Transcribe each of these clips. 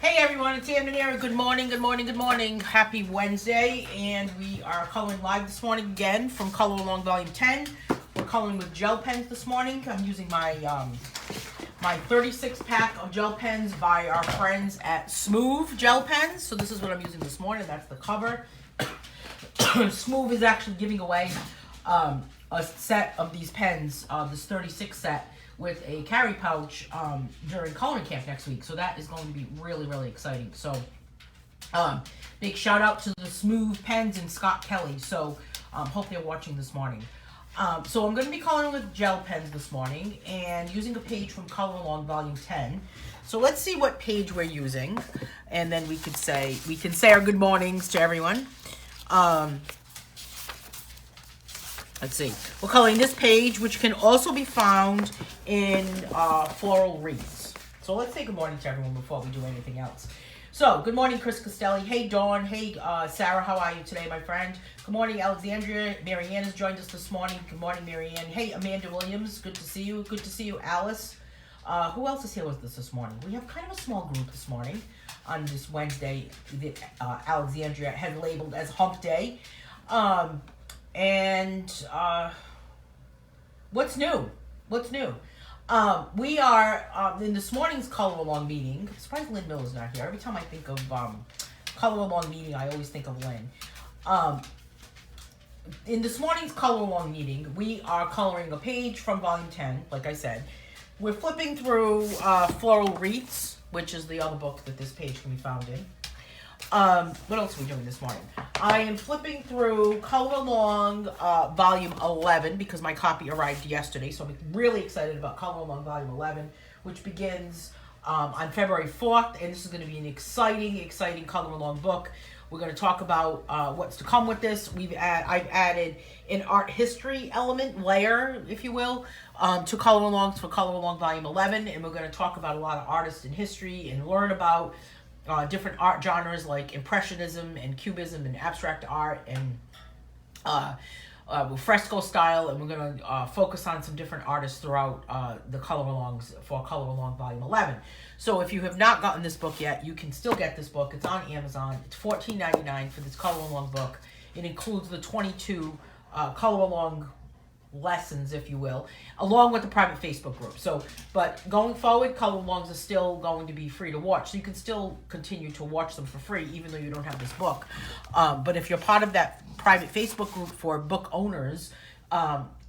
Hey everyone, it's Anne Manera. Good morning, good morning, good morning. Happy Wednesday, and we are coloring live this morning again from Color Along Volume 10. We're coloring with gel pens this morning. I'm using my 36 pack of gel pens by our friends at Smooth Gel Pens. So this is what I'm using this morning. That's the cover. Smooth is actually giving away a set of these pens, this 36 set, with a carry pouch during coloring camp next week. So that is going to be really, really exciting. So big shout out to the Smooth Pens and Scott Kelly. So hope they're watching this morning. So I'm going to be coloring with gel pens this morning and using a page from Color Along Volume 10. So let's see what page we're using, and then we can say our good mornings to everyone. Let's see. We're coloring this page, which can also be found in Floral Wreaths. So let's say good morning to everyone before we do anything else. So, good morning, Chris Costelli. Hey, Dawn. Hey, Sarah. How are you today, my friend? Good morning, Alexandria. Marianne has joined us this morning. Good morning, Marianne. Hey, Amanda Williams. Good to see you. Good to see you, Alice. Who else is here with us this morning? We have kind of a small group this morning on this Wednesday that Alexandria had labeled as Hump Day. What's new? What's new? We are in this morning's Color Along meeting. I'm surprised Lynn Miller's not here. Every time I think of Color Along meeting, I always think of Lynn. In this morning's Color Along meeting, we are coloring a page from Volume 10, like I said. We're flipping through Floral Wreaths, which is the other book that this page can be found in. What else are we doing this morning? I am flipping through Color Along Volume 11 because my copy arrived yesterday, so I'm really excited about Color Along Volume 11, which begins on February 4th, and this is going to be an exciting Color Along book. We're going to talk about what's to come with this. I've added an art history layer, if you will, to Color Along, for Color Along Volume 11, and we're going to talk about a lot of artists in history and learn about different art genres like Impressionism and Cubism and abstract art and fresco style, and we're going to focus on some different artists throughout the Color Alongs for Color Along Volume 11. So if you have not gotten this book yet, you can still get this book. It's on Amazon. It's $14.99 for this Color Along book. It includes the 22 Color Along lessons, if you will, along with the private Facebook group. So, but going forward, Color Alongs are still going to be free to watch. So you can still continue to watch them for free, even though you don't have this book. But if you're part of that private Facebook group for book owners,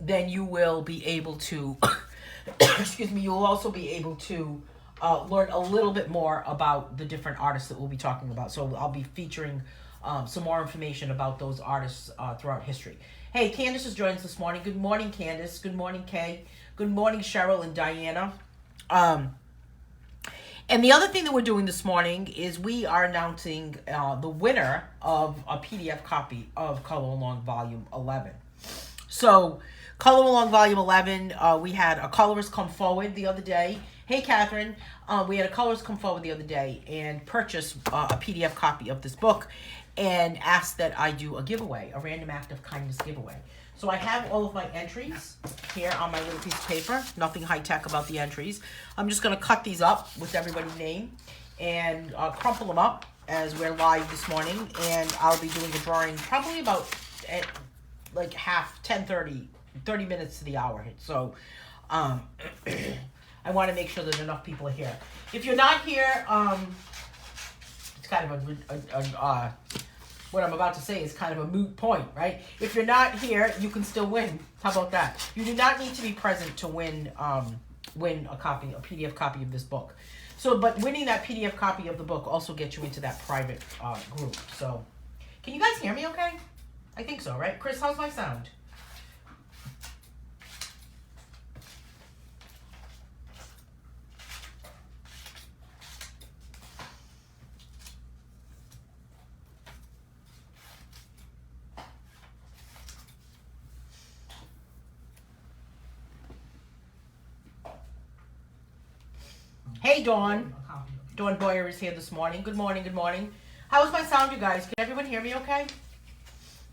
then you will be able to, excuse me, you'll also be able to learn a little bit more about the different artists that we'll be talking about. So I'll be featuring some more information about those artists throughout history. Hey, Candace has joined us this morning. Good morning, Candace. Good morning, Kay. Good morning, Cheryl and Diana. And the other thing that we're doing this morning is we are announcing the winner of a PDF copy of Color Along Volume 11. So, Color Along Volume 11, we had a colorist come forward the other day. Hey, Catherine. We had a colorist come forward the other day and purchase a PDF copy of this book and asked that I do a giveaway, a random act of kindness giveaway. So I have all of my entries here on my little piece of paper. Nothing high-tech about the entries. I'm just going to cut these up with everybody's name and crumple them up as we're live this morning. And I'll be doing a drawing probably about like 30 minutes to the hour. So I want to make sure that enough people are here. If you're not here, it's kind of what I'm about to say is kind of a moot point, right? If you're not here, you can still win. How about that? You do not need to be present to win a PDF copy of this book. So, but winning that PDF copy of the book also gets you into that private group. So, can you guys hear me okay? I think so, right? Chris, how's my sound? Hey, Dawn. Dawn Boyer is here this morning. Good morning, good morning. How's my sound, you guys? Can everyone hear me okay?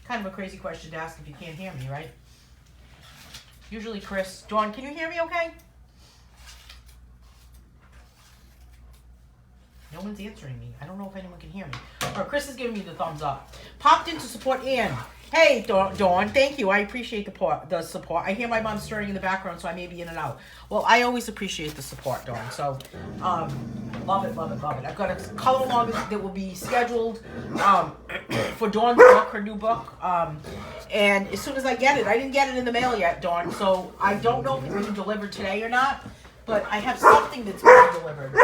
Kind of a crazy question to ask if you can't hear me, right? Usually Chris. Dawn, can you hear me okay? No one's answering me. I don't know if anyone can hear me. Or Chris is giving me the thumbs up. Popped in to support Anne. Hey, Dawn. Thank you. I appreciate the support. I hear my mom stirring in the background, so I may be in and out. Well, I always appreciate the support, Dawn. So, love it, love it, love it. I've got a color along that will be scheduled for Dawn's book, her new book. And as soon as I get it, I didn't get it in the mail yet, Dawn. So I don't know if it's being delivered today or not. But I have something that's being delivered.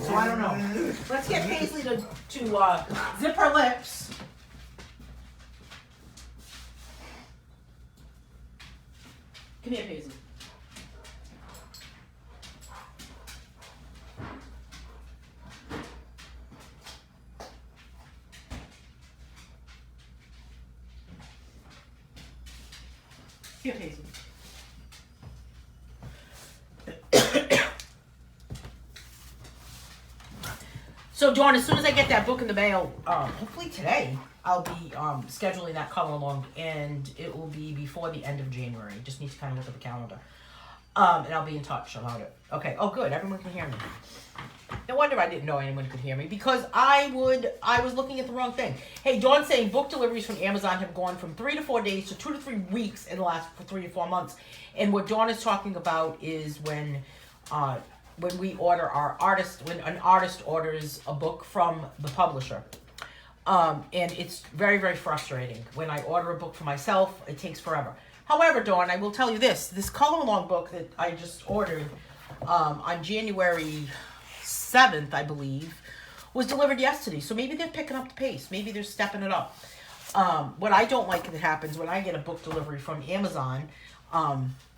So I don't know. Let's get Paisley to zip her lips. Come here, Paisley. Here, Paisley. So, Dawn, as soon as I get that book in the mail, hopefully today, I'll be scheduling that color along, and it will be before the end of January. Just need to kind of look at the calendar. And I'll be in touch about it. Okay. Oh, good. Everyone can hear me. No wonder I didn't know anyone could hear me, because I was looking at the wrong thing. Hey, Dawn's saying book deliveries from Amazon have gone from 3 to 4 days to 2 to 3 weeks in the last 3 to 4 months. And what Dawn is talking about is when we order when an artist orders a book from the publisher. And it's very, very frustrating. When I order a book for myself, it takes forever. However, Dawn, I will tell you this color along book that I just ordered on January 7th, I believe, was delivered yesterday. So maybe they're picking up the pace. Maybe they're stepping it up. What I don't like that happens when I get a book delivery from Amazon,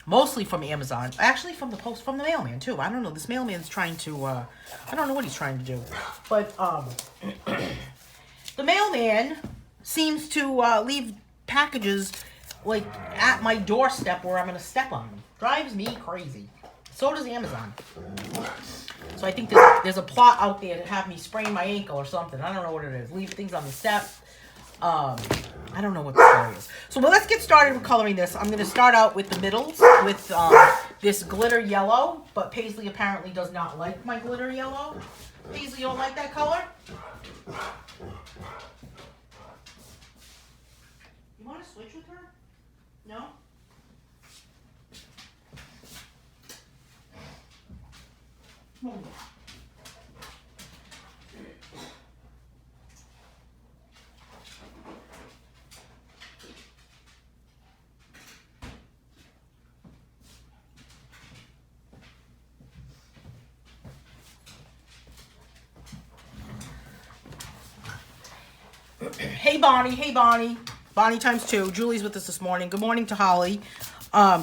mostly from Amazon, actually from the mailman too. I don't know. This mailman's trying to, I don't know what he's trying to do. But the mailman seems to leave packages like at my doorstep where I'm going to step on them. Drives me crazy. So does Amazon. So I think there's a plot out there to have me sprain my ankle or something. I don't know what it is. Leave things on the step. I don't know what the story is. So let's get started with coloring this. I'm going to start out with the middles with this glitter yellow. But Paisley apparently does not like my glitter yellow. Paisley, you don't like that color? You want to switch with her? No? Come on. Hey, Bonnie. Hey, Bonnie. Bonnie times 2. Julie's with us this morning. Good morning to Holly.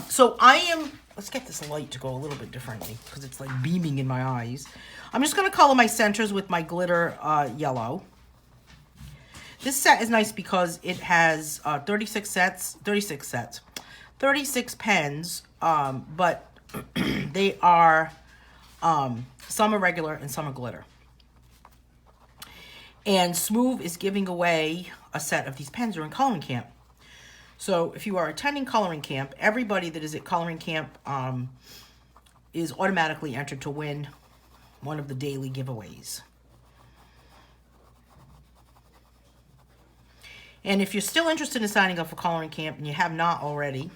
So I am... Let's get this light to go a little bit differently because it's like beaming in my eyes. I'm just going to color my centers with my glitter yellow. This set is nice because it has 36 pens, but they are, some are regular and some are glitter. And Smooth is giving away a set of these pens during coloring camp. So if you are attending coloring camp, everybody that is at coloring camp is automatically entered to win one of the daily giveaways. And if you're still interested in signing up for coloring camp and you have not already,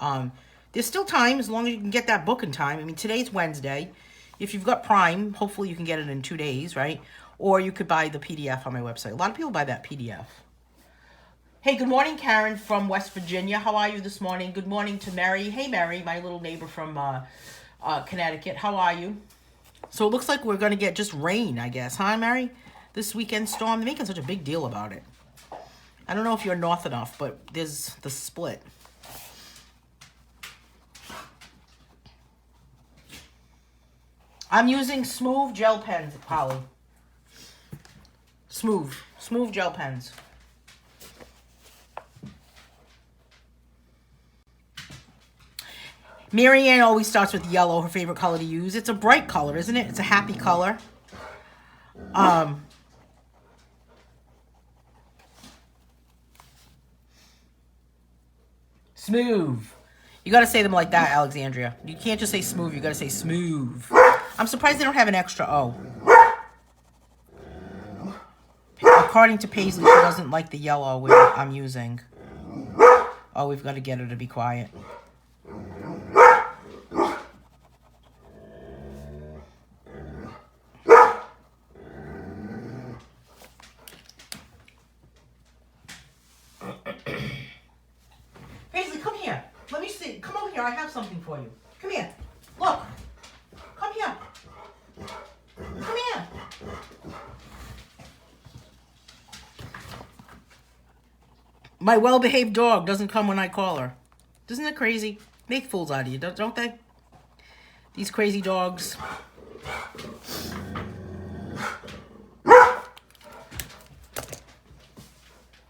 there's still time as long as you can get that book in time. I mean, today's Wednesday. If you've got Prime, hopefully you can get it in 2 days, right? Or you could buy the PDF on my website. A lot of people buy that PDF. Hey, good morning, Karen from West Virginia. How are you this morning? Good morning to Mary. Hey, Mary, my little neighbor from Connecticut. How are you? So it looks like we're going to get just rain, I guess. Huh, Mary? This weekend storm. They're making such a big deal about it. I don't know if you're north enough, but there's the split. I'm using Smooth gel pens, Holly. Smooth gel pens. Marianne always starts with yellow, her favorite color to use. It's a bright color, isn't it? It's a happy color. Smooth. You got to say them like that, Alexandria. You can't just say smooth. You got to say smooth. I'm surprised they don't have an extra O. according to Paisley, she doesn't like the yellow I'm using. Oh, we've got to get her to be quiet. Paisley, come here. Let me see. Come over here. I have something for you. Come here. Look. Come here. Come here. My well-behaved dog doesn't come when I call her. Isn't that crazy? Make fools out of you, don't they? These crazy dogs.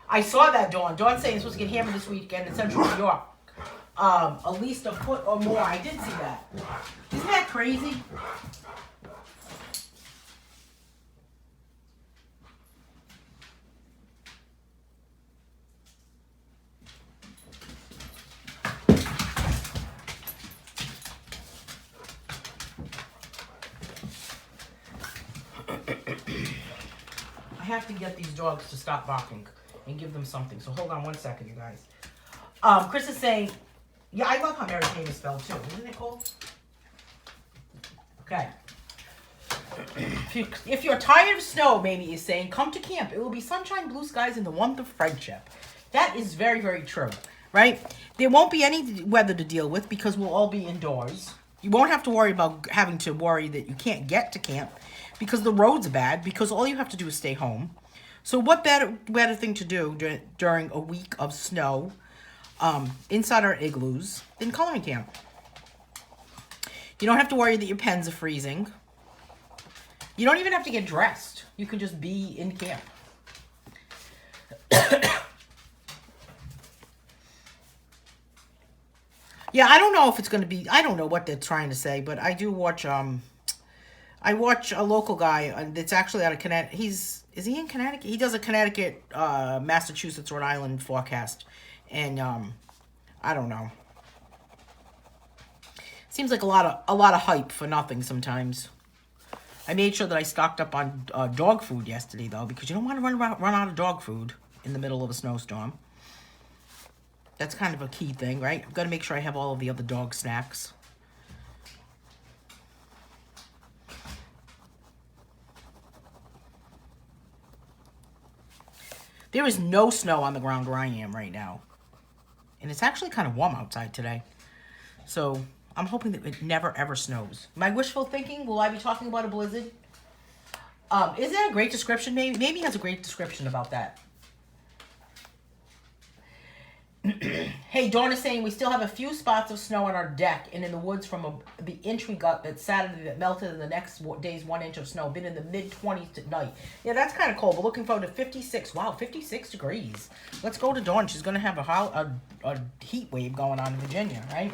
I saw that, Dawn. Dawn's saying it's supposed to get hammered this weekend in Central New York. At least a foot or more. I did see that. Isn't that crazy? I have to get these dogs to stop barking and give them something. So hold on one second, you guys. Chris is saying, yeah, I love how Mary Jane is spelled too. Isn't it cool? Okay. If you're tired of snow, Mamie is saying, come to camp. It will be sunshine, blue skies, and the warmth of friendship. That is very, very true, right? There won't be any weather to deal with because we'll all be indoors. You won't have to worry about having to worry that you can't get to camp because the roads are bad, because all you have to do is stay home. So what better thing to do during a week of snow inside our igloos than coloring camp? You don't have to worry that your pens are freezing. You don't even have to get dressed. You can just be in camp. Yeah, I don't know if it's going to be, I don't know what they're trying to say, but I do watch, I watch a local guy that's actually out of Connecticut. Is he in Connecticut? He does a Connecticut, Massachusetts, Rhode Island forecast. And, I don't know. Seems like a lot of hype for nothing sometimes. I made sure that I stocked up on dog food yesterday, though, because you don't want to run out of dog food in the middle of a snowstorm. That's kind of a key thing, right? I've got to make sure I have all of the other dog snacks. There is no snow on the ground where I am right now. And it's actually kind of warm outside today. So I'm hoping that it never, ever snows. My wishful thinking, will I be talking about a blizzard? Is that a great description? Maybe has a great description about that. Hey, Dawn is saying we still have a few spots of snow on our deck and in the woods from the inch we got that Saturday that melted in the next day's 1 inch of snow. Been in the mid-20s tonight. Yeah, that's kind of cold. We're looking forward to 56. Wow, 56 degrees. Let's go to Dawn. She's going to have a heat wave going on in Virginia, right?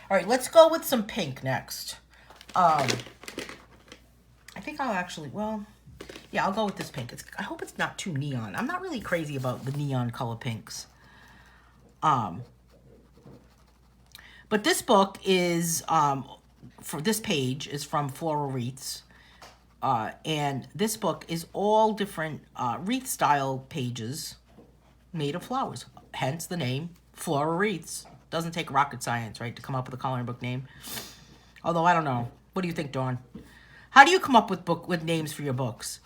All right, let's go with some pink next. I think I'll actually, well... yeah, I'll go with this pink. I hope it's not too neon. I'm not really crazy about the neon color pinks. But this book is, for this page, is from Floral Wreaths. And this book is all different wreath-style pages made of flowers. Hence the name, Floral Wreaths. Doesn't take rocket science, right, to come up with a coloring book name. Although, I don't know. What do you think, Dawn? How do you come up with names for your books?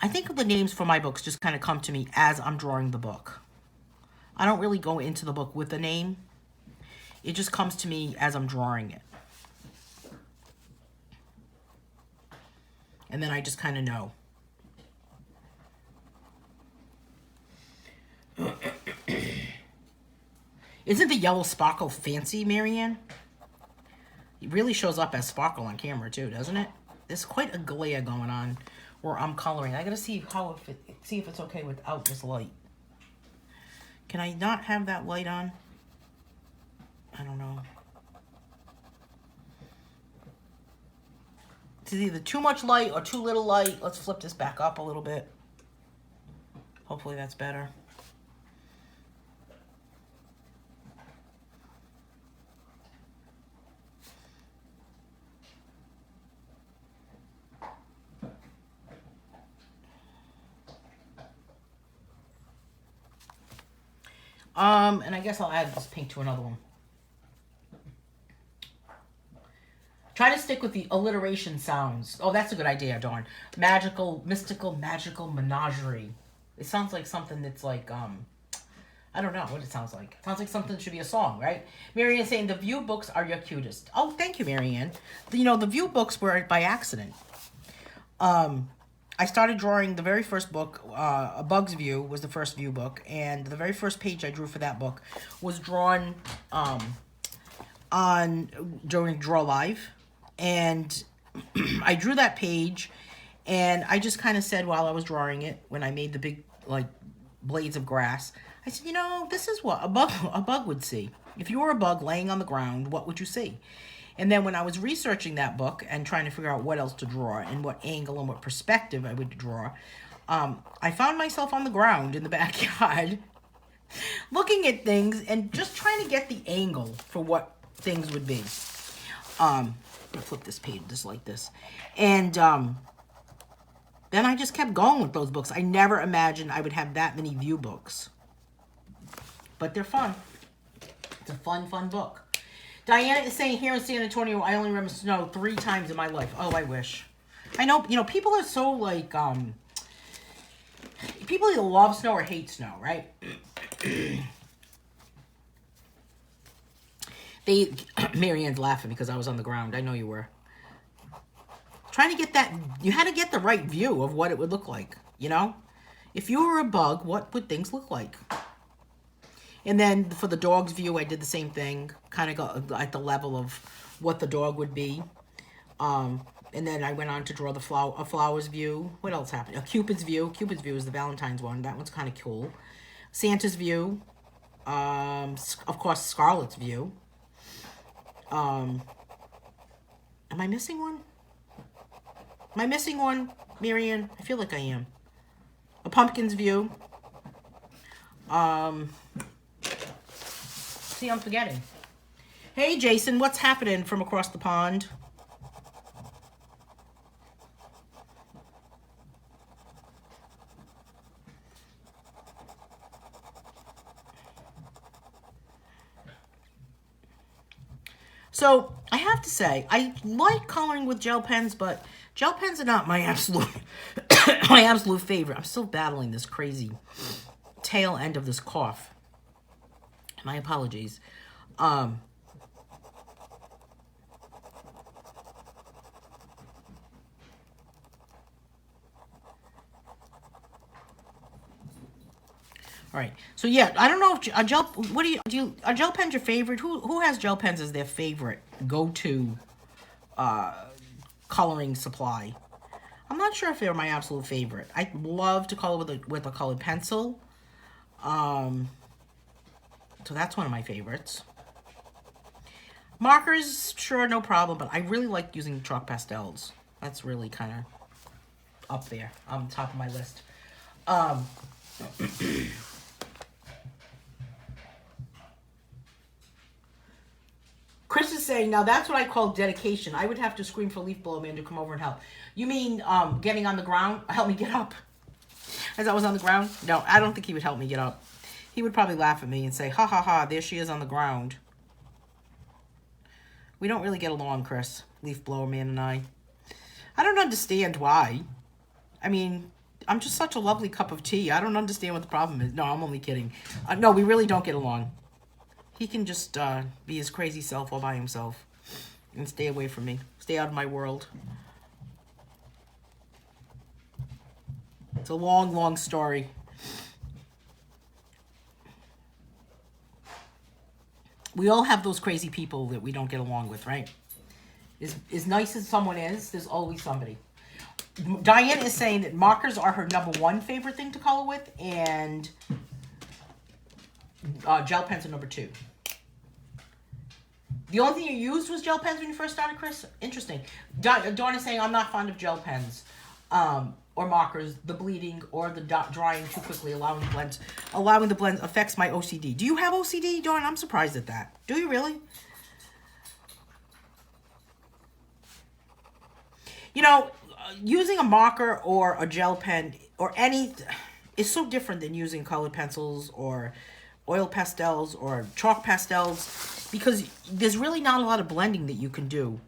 I think the names for my books just kind of come to me as I'm drawing the book. I don't really go into the book with a name. It just comes to me as I'm drawing it. And then I just kind of know. Isn't the yellow sparkle fancy, Marianne? It really shows up as sparkle on camera too, doesn't it? There's quite a glare going on where I'm coloring. I gotta see if it's okay without this light. Can I not have that light on? I don't know. It's either too much light or too little light. Let's flip this back up a little bit. Hopefully that's better. And I guess I'll add this pink to another one. Try to stick with the alliteration sounds. Oh, that's a good idea, Dawn. Magical, mystical, magical menagerie. It sounds like something that's like, I don't know what it sounds like. It sounds like something that should be a song, right? Marianne saying, the View books are your cutest. Oh, thank you, Marianne. You know, the View books were by accident. I started drawing the very first book, A Bug's View was the first View book, and the very first page I drew for that book was drawn during Draw Live, and I drew that page, and I just kind of said while I was drawing it, when I made the big, like, blades of grass, I said, you know, this is what a bug would see. If you were a bug laying on the ground, what would you see? And then when I was researching that book and trying to figure out what else to draw and what angle and what perspective I would draw, I found myself on the ground in the backyard looking at things and just trying to get the angle for what things would be. I'll flip this page just like this. And then I just kept going with those books. I never imagined I would have that many View books. But they're fun. It's a fun, fun book. Diana is saying, here in San Antonio, I only remember snow 3 times in my life. Oh, I wish. I know, you know, people are so, like, people either love snow or hate snow, right? Marianne's laughing because I was on the ground. I know you were. Trying to get that, you had to get the right view of what it would look like, you know? If you were a bug, what would things look like? And then for the dog's view, I did the same thing, kind of go at the level of what the dog would be. And then I went on to draw a flower's view. What else happened? A Cupid's view. Cupid's view is the Valentine's one. That one's kind of cool. Santa's view. Of course, Scarlet's view. Am I missing one? Am I missing one, Marianne? I feel like I am. A pumpkin's view. See, I'm forgetting. Hey, Jason, what's happening from across the pond? So, I have to say, I like coloring with gel pens, but gel pens are not my absolute my absolute favorite. I'm still battling this crazy tail end of this cough. My apologies. All right. So yeah, I don't know if a gel. What do you? Are gel pens your favorite? Who has gel pens as their favorite go-to coloring supply? I'm not sure if they're my absolute favorite. I love to color with a colored pencil. So that's one of my favorites. Markers, sure, no problem, but I really like using chalk pastels. That's really kind of up there on top of my list. Chris is saying, now that's what I call dedication. I would have to scream for Leaf Blower Man to come over and help. You mean getting on the ground? Help me get up. As I was on the ground? No, I don't think he would help me get up. He would probably laugh at me and say, ha ha ha, there she is on the ground. We don't really get along, Chris, Leaf Blower Man and I. I don't understand why. I mean, I'm just such a lovely cup of tea. I don't understand what the problem is. No, I'm only kidding. No, we really don't get along. He can just be his crazy self all by himself and stay away from me. Stay out of my world. It's a long, long story. We all have those crazy people that we don't get along with, right? As nice as someone is, there's always somebody. Diane is saying that markers are her #1 favorite thing to color with, and gel pens are #2. The only thing you used was gel pens when you first started, Chris? Interesting. Dawn is saying, I'm not fond of gel pens or markers, the bleeding or the drying too quickly, allowing the blends affects my OCD. Do you have OCD, Dawn? I'm surprised at that. Do you really? You know, using a marker or a gel pen or any is so different than using colored pencils or oil pastels or chalk pastels, because there's really not a lot of blending that you can do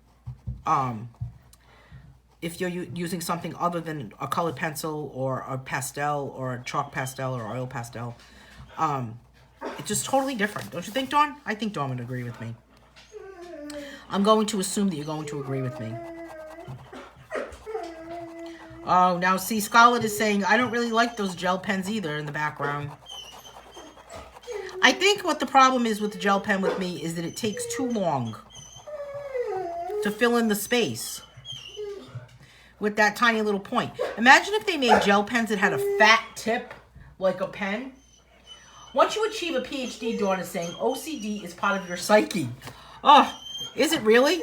if you're using something other than a colored pencil or a pastel or a chalk pastel or oil pastel. It's just totally different. Don't you think, Dawn? I think Dawn would agree with me. I'm going to assume that you're going to agree with me. Oh, now see, Scarlett is saying, I don't really like those gel pens either in the background. I think what the problem is with the gel pen with me is that it takes too long to fill in the space with that tiny little point. Imagine if they made gel pens that had a fat tip like a pen. Once you achieve a PhD, Dawn is saying, OCD is part of your psyche. Oh, is it really?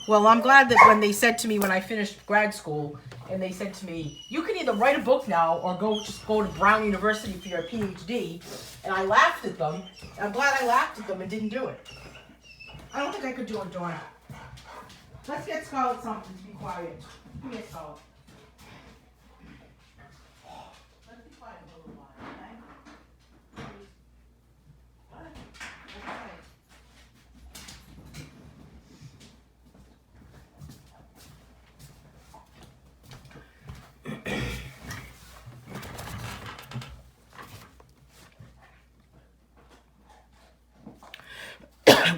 Well, I'm glad that when they said to me when I finished grad school, and they said to me, you can either write a book now or just go to Brown University for your PhD. And I laughed at them. I'm glad I laughed at them and didn't do it. I don't think I could do it, Dawn. Let's get Scarlett something to be quiet. Come here, Scarlett. Let's be quiet a little while, okay?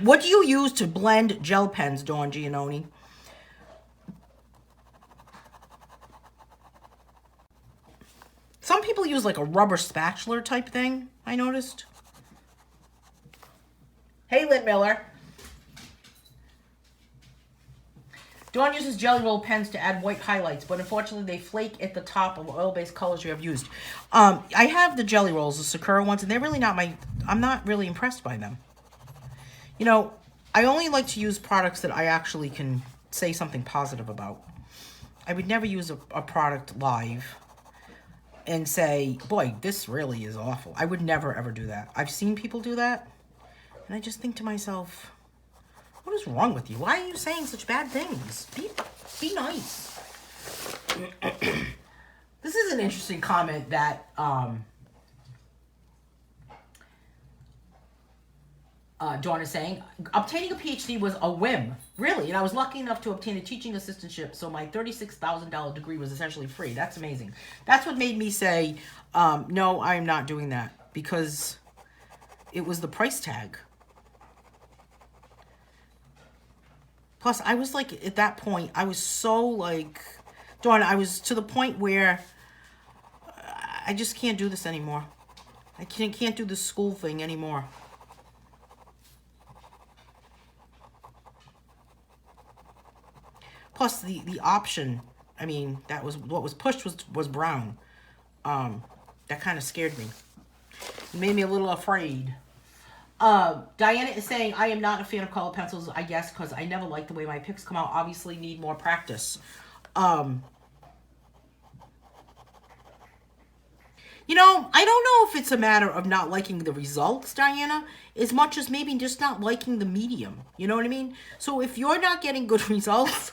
What do you use to blend gel pens, Dawn Giannoni? Some people use like a rubber spatula type thing, I noticed. Hey, Lynn Miller. Dawn uses Jelly Roll pens to add white highlights, but unfortunately they flake at the top of oil-based colors you have used. I have the Jelly Rolls, the Sakura ones, and they're really not I'm not really impressed by them. You know, I only like to use products that I actually can say something positive about. I would never use a product live and say, boy, this really is awful. I would never, ever do that. I've seen people do that, and I just think to myself, what is wrong with you? Why are you saying such bad things? Be nice. This is an interesting comment that Dawn is saying, obtaining a PhD was a whim, really, and I was lucky enough to obtain a teaching assistantship, so my $36,000 degree was essentially free. That's amazing. That's what made me say, no, I am not doing that, because it was the price tag. Plus, I was like, at that point, I was so like, Dawn, I was to the point where I just can't do this anymore. I can't do this school thing anymore. Plus, the option, I mean, that was what was pushed was brown. That kind of scared me. It made me a little afraid. Diana is saying, I am not a fan of color pencils, I guess, because I never like the way my picks come out. Obviously need more practice. You know, I don't know if it's a matter of not liking the results, Diana, as much as maybe just not liking the medium. You know what I mean? So if you're not getting good results,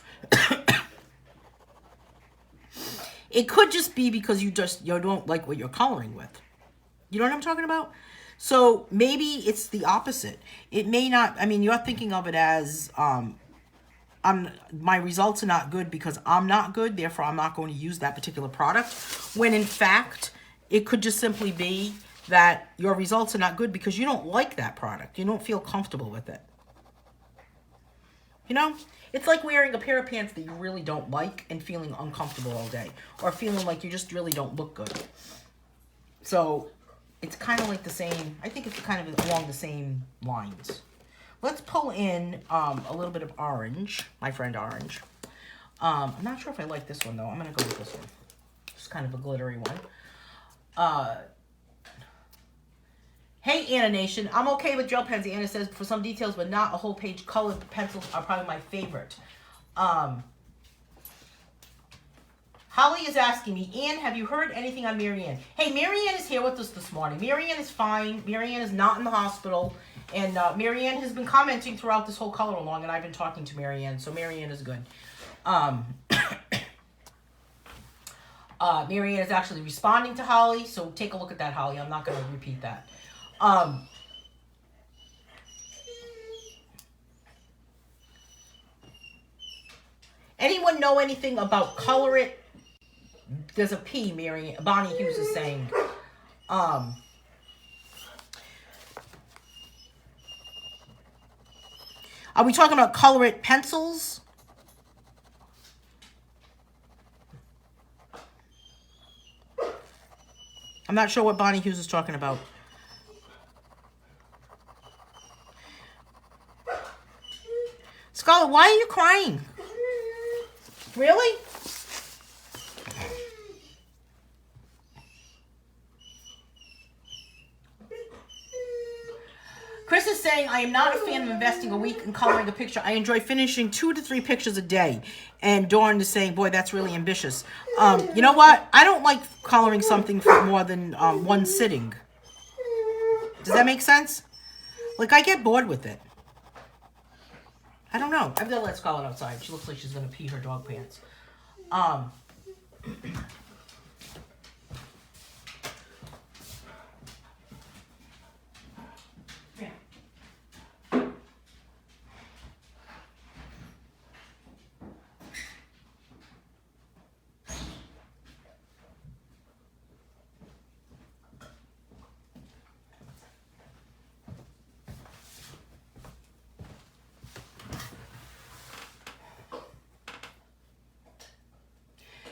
it could just be because you don't like what you're coloring with. You know what I'm talking about? So maybe it's the opposite. It may not, I mean, you're thinking of it as, my results are not good because I'm not good, therefore I'm not going to use that particular product. When in fact, it could just simply be that your results are not good because you don't like that product. You don't feel comfortable with it. You know? It's like wearing a pair of pants that you really don't like and feeling uncomfortable all day. Or feeling like you just really don't look good. So, it's kind of like the same, I think it's kind of along the same lines. Let's pull in a little bit of orange, my friend Orange. I'm not sure if I like this one though. I'm going to go with this one. It's kind of a glittery one. Hey, Anna Nation. I'm okay with gel pens, Anna says, for some details, but not a whole page. Colored pencils are probably my favorite. Holly is asking me, Anne, have you heard anything on Marianne? Hey, Marianne is here with us this morning. Marianne is fine. Marianne is not in the hospital. And Marianne has been commenting throughout this whole color along, and I've been talking to Marianne, so Marianne is good. Marianne is actually responding to Holly, so take a look at that, Holly. I'm not going to repeat that. Um, anyone know anything about color it? There's a P, Bonnie Hughes is saying. Um, are we talking about color it pencils? I'm not sure what Bonnie Hughes is talking about. Scarlett, why are you crying? Really? Chris is saying, I am not a fan of investing a week in coloring a picture. I enjoy finishing 2 to 3 pictures a day. And Dawn is saying, boy, that's really ambitious. You know what? I don't like coloring something for more than one sitting. Does that make sense? Like, I get bored with it. I don't know. I'm going to let Scarlett outside. She looks like she's going to pee her dog pants.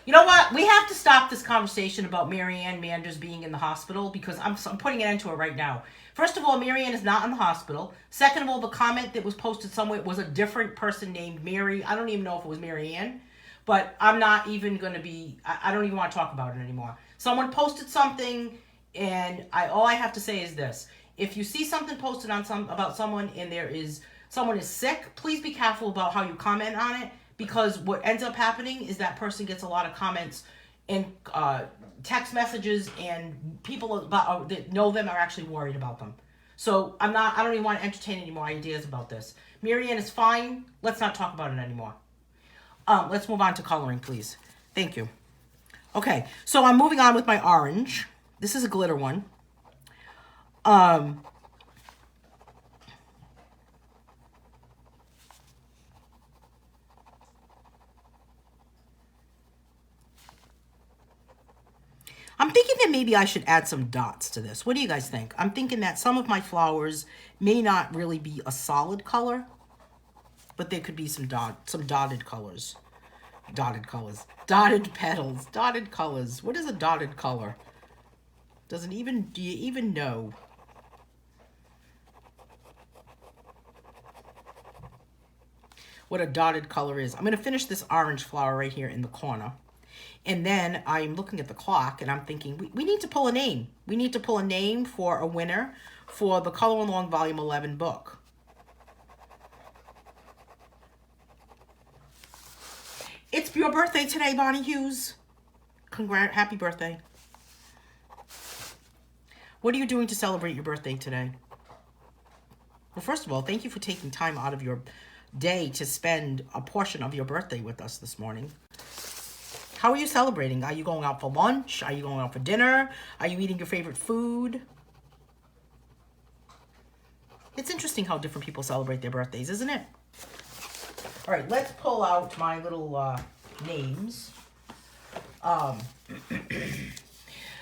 You know what? We have to stop this conversation about Marianne Manders being in the hospital because I'm putting an end to it right now. First of all, Marianne is not in the hospital. Second of all, the comment that was posted somewhere was a different person named Mary. I don't even know if it was Marianne, but I'm not even going to be, I don't even want to talk about it anymore. Someone posted something, and all I have to say is this. If you see something posted on about someone and someone is sick, please be careful about how you comment on it. Because what ends up happening is that person gets a lot of comments and text messages, and people that know them are actually worried about them. So I don't even want to entertain any more ideas about this. Marianne is fine. Let's not talk about it anymore. Let's move on to coloring, please. Thank you. Okay, so I'm moving on with my orange. This is a glitter one. I'm thinking that maybe I should add some dots to this. What do you guys think? I'm thinking that some of my flowers may not really be a solid color, but there could be some dotted colors. Dotted colors. Dotted petals. Dotted colors. What is a dotted color? Do you even know? What a dotted color is. I'm going to finish this orange flower right here in the corner. And then I'm looking at the clock and I'm thinking, we need to pull a name. We need to pull a name for a winner for the Color Along Volume 11 book. It's your birthday today, Bonnie Hughes. Happy birthday. What are you doing to celebrate your birthday today? Well, first of all, thank you for taking time out of your day to spend a portion of your birthday with us this morning. How are you celebrating? Are you going out for lunch? Are you going out for dinner? Are you eating your favorite food? It's interesting how different people celebrate their birthdays, isn't it? All right, let's pull out my little names.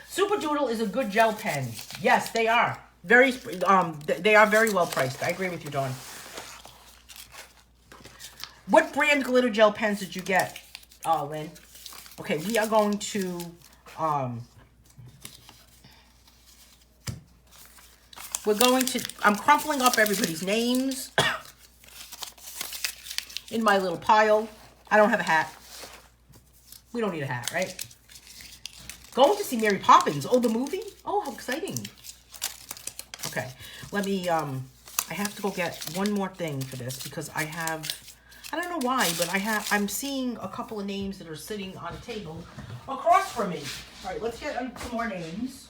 Super Doodle is a good gel pen. Yes, they are. They are very well priced. I agree with you, Dawn. What brand glitter gel pens did you get, Lynn? Okay, we are going to, I'm crumpling up everybody's names in my little pile. I don't have a hat. We don't need a hat, right? Going to see Mary Poppins. Oh, the movie? Oh, how exciting. Okay, let me, I have to go get one more thing for this because I don't know why, but I'm seeing a couple of names that are sitting on a table across from me. All right, let's get some more names.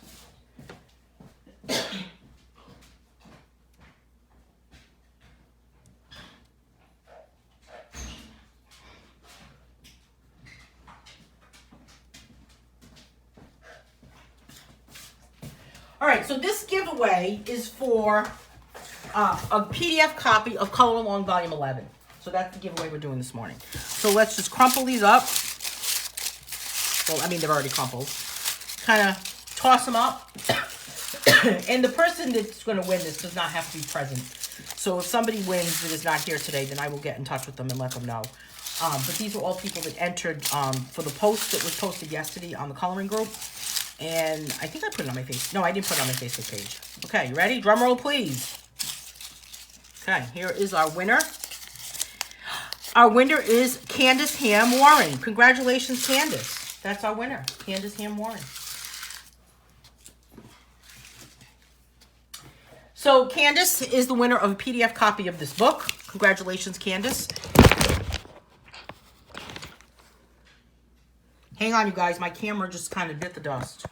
All right, so this giveaway is for a PDF copy of Color Along Volume 11. So that's the giveaway we're doing this morning. So let's just crumple these up. Well, I mean, they're already crumpled. Kind of toss them up. And the person that's going to win this does not have to be present. So if somebody wins that is not here today, then I will get in touch with them and let them know. But these are all people that entered for the post that was posted yesterday on the coloring group. And I think I put it on my face. No, I didn't put it on my Facebook page. Okay, you ready? Drum roll, please. Okay, here is our winner. Our winner is Candace Ham Warren. Congratulations, Candace. That's our winner, Candace Ham Warren. So Candace is the winner of a PDF copy of this book. Congratulations, Candace. Hang on, you guys. My camera just kind of bit the dust.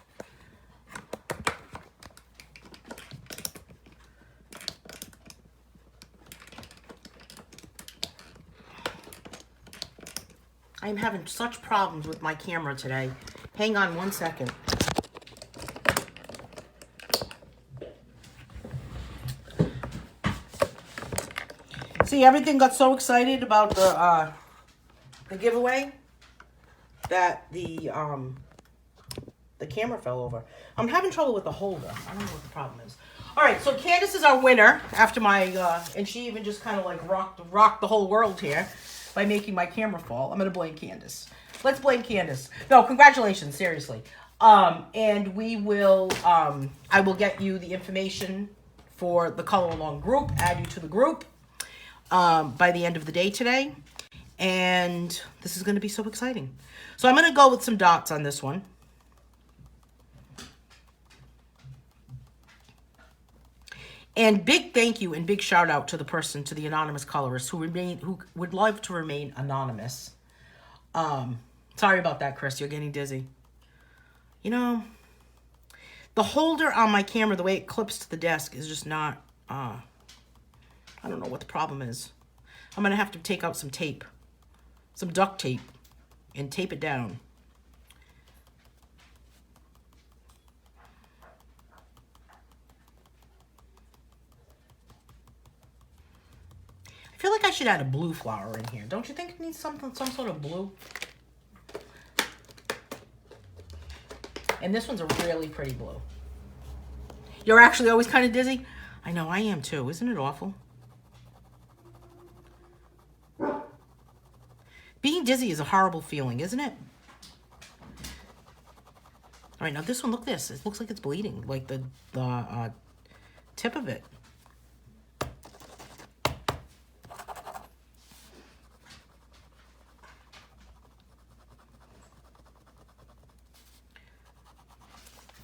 I'm having such problems with my camera today. Hang on one second. See, everything got so excited about the giveaway that the camera fell over. I'm having trouble with the holder. I don't know what the problem is. All right, so Candace is our winner after my, and she even just kind of like rocked the whole world here by making my camera fall. I'm going to blame Candace. Let's blame Candace. No, congratulations, seriously. And we will, I will get you the information for the Color Along group, add you to the group by the end of the day today. And this is going to be so exciting. So I'm going to go with some dots on this one. And big thank you and big shout out to the person, to the anonymous colorist who would love to remain anonymous. Sorry about that, Chris. You're getting dizzy. You know, the holder on my camera, the way it clips to the desk is just not, I don't know what the problem is. I'm going to have to take out some tape, some duct tape, and tape it down. I feel like I should add a blue flower in here. Don't you think it needs some sort of blue? And this one's a really pretty blue. You're actually always kind of dizzy? I know, I am too. Isn't it awful? Being dizzy is a horrible feeling, isn't it? All right, now this one, look this. It looks like it's bleeding, like the tip of it.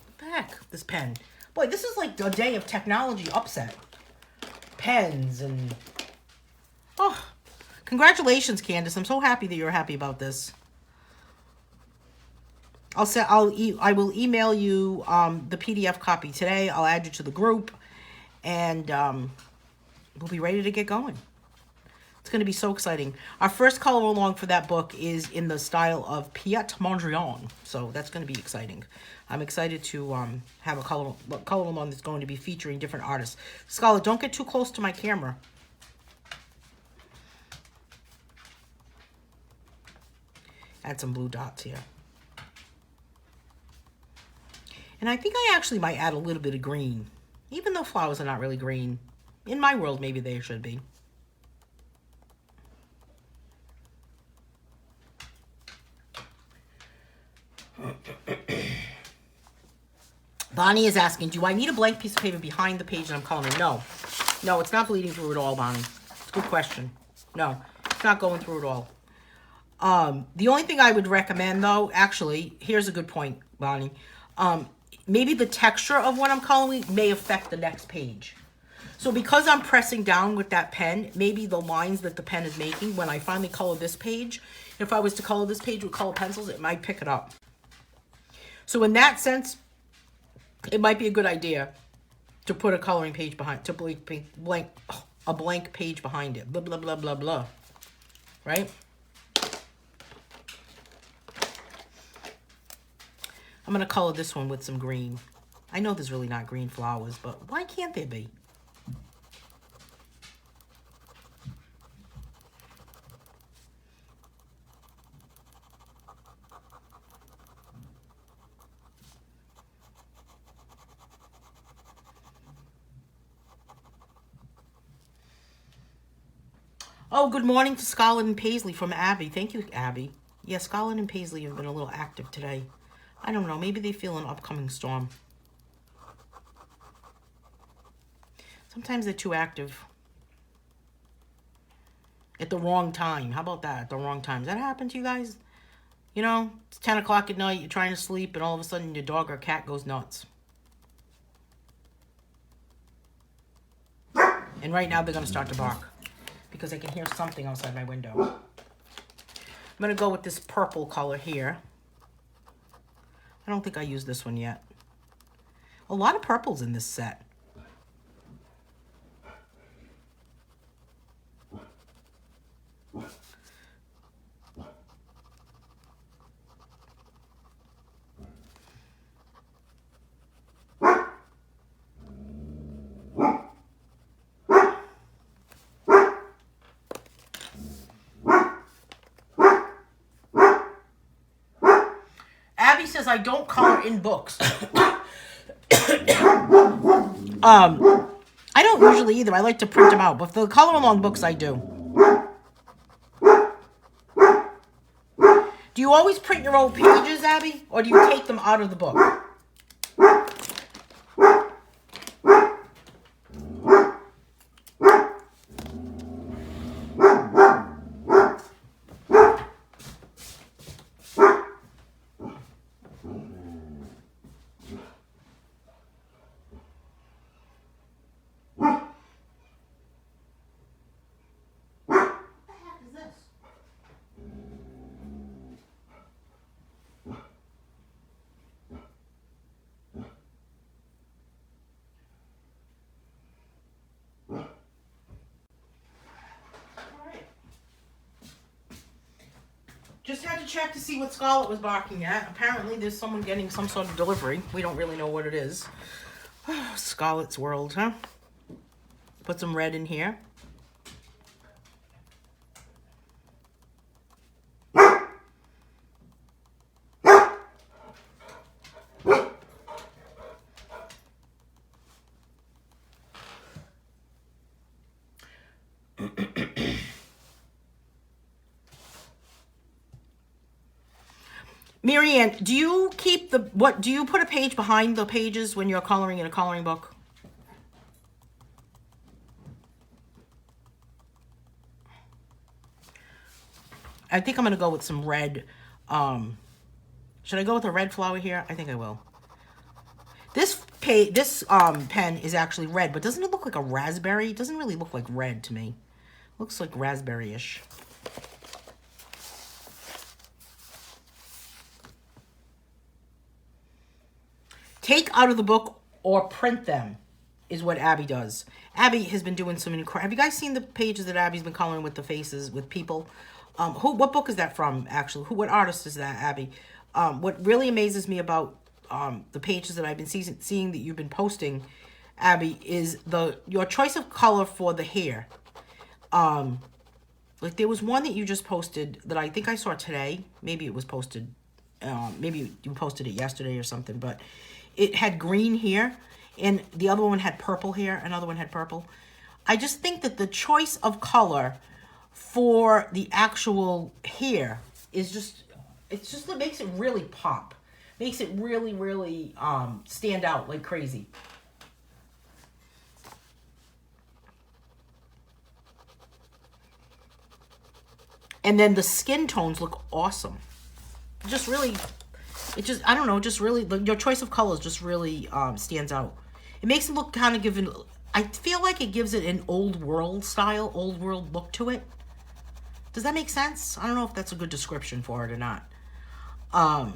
What the heck, this pen? Boy, this is like a day of technology upset. Pens and... Oh, congratulations, Candace. I'm so happy that you're happy about this. I will email you the PDF copy today. I'll add you to the group, and we'll be ready to get going. It's going to be so exciting. Our first color along for that book is in the style of Piet Mondrian, so that's going to be exciting. I'm excited to have a color along that's going to be featuring different artists. Scarlett, don't get too close to my camera. Add some blue dots here. And I think I actually might add a little bit of green, even though flowers are not really green. In my world, maybe they should be. Bonnie is asking, do I need a blank piece of paper behind the page that I'm coloring? No. No, it's not bleeding through at all, Bonnie. It's a good question. No, it's not going through at all. The only thing I would recommend, though, actually, here's a good point, Bonnie. Maybe the texture of what I'm coloring may affect the next page. So because I'm pressing down with that pen, maybe the lines that the pen is making, when I finally color this page, if I was to color this page with color pencils, it might pick it up. So in that sense, it might be a good idea to put a coloring page behind, a blank page behind it. Blah, blah, blah, blah, blah. Right? I'm going to color this one with some green. I know there's really not green flowers, but why can't there be? Oh, good morning to Scarlett and Paisley from Abby. Thank you, Abby. Yeah, Scarlett and Paisley have been a little active today. I don't know. Maybe they feel an upcoming storm. Sometimes they're too active. At the wrong time. How about that? At the wrong time. Does that happen to you guys? You know, it's 10 o'clock at night. You're trying to sleep, and all of a sudden your dog or cat goes nuts. And right now they're going to start to bark because I can hear something outside my window. I'm going to go with this purple color here. I don't think I used this one yet. A lot of purples in this set. Abby says I don't color in books. I don't usually either. I like to print them out, but for the color along books, I do. Do you always print your old pages, Abby, or do you take them out of the book? Just had to check to see what Scarlett was barking at. Apparently there's someone getting some sort of delivery. We don't really know what it is. Scarlett's world, huh? Put some red in here. Marianne, do you keep do you put a page behind the pages when you're coloring in a coloring book? I think I'm going to go with some red. Should I go with a red flower here? I think I will. This pen is actually red, but doesn't it look like a raspberry? It doesn't really look like red to me. Looks like raspberry-ish. Take out of the book or print them is what Abby does. Abby has been doing some incredible... Have you guys seen the pages that Abby's been coloring with the faces, with people? What book is that from, actually? What artist is that, Abby? What really amazes me about the pages that I've been seeing that you've been posting, Abby, is your choice of color for the hair. Like there was one that you just posted that I think I saw today. Maybe it was posted... maybe you posted it yesterday or something, but... It had green here, and the other one had purple here. Another one had purple. I just think that the choice of color for the actual hair is just, it makes it really pop. Makes it really, really stand out like crazy. And then the skin tones look awesome. Just really... I don't know, just really, your choice of colors just really stands out. It makes it look kind of I feel like it gives it an old world style, old world look to it. Does that make sense? I don't know if that's a good description for it or not. But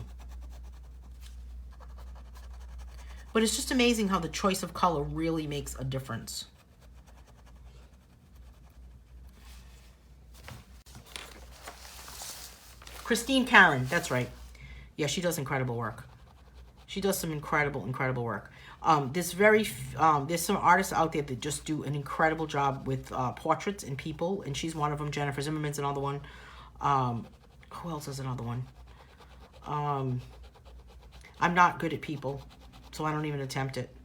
it's just amazing how the choice of color really makes a difference. Christine Karen, that's right. Yeah, she does incredible work. She does some incredible, incredible work. There's some artists out there that just do an incredible job with portraits and people, and she's one of them. Jennifer Zimmerman's another one. Who else is another one? I'm not good at people, so I don't even attempt it.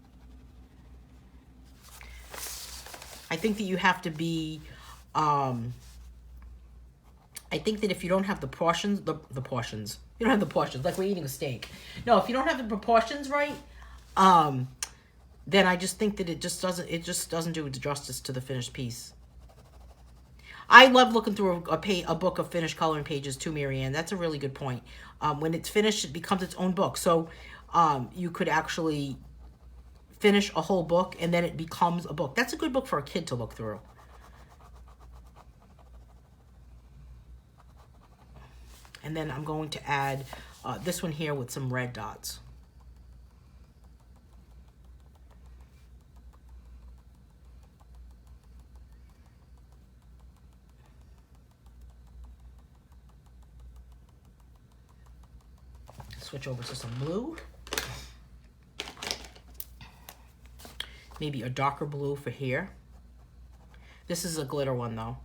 I think that you have to be, I think that if you don't have the portions, you don't have the portions, like we're eating a steak. No, if you don't have the proportions right, then I just think that it just doesn't do justice to the finished piece. I love looking through a book of finished coloring pages too, Marianne. That's a really good point. When it's finished, it becomes its own book. So you could actually finish a whole book and then it becomes a book. That's a good book for a kid to look through. And then I'm going to add this one here with some red dots. Switch over to some blue. Maybe a darker blue for here. This is a glitter one though.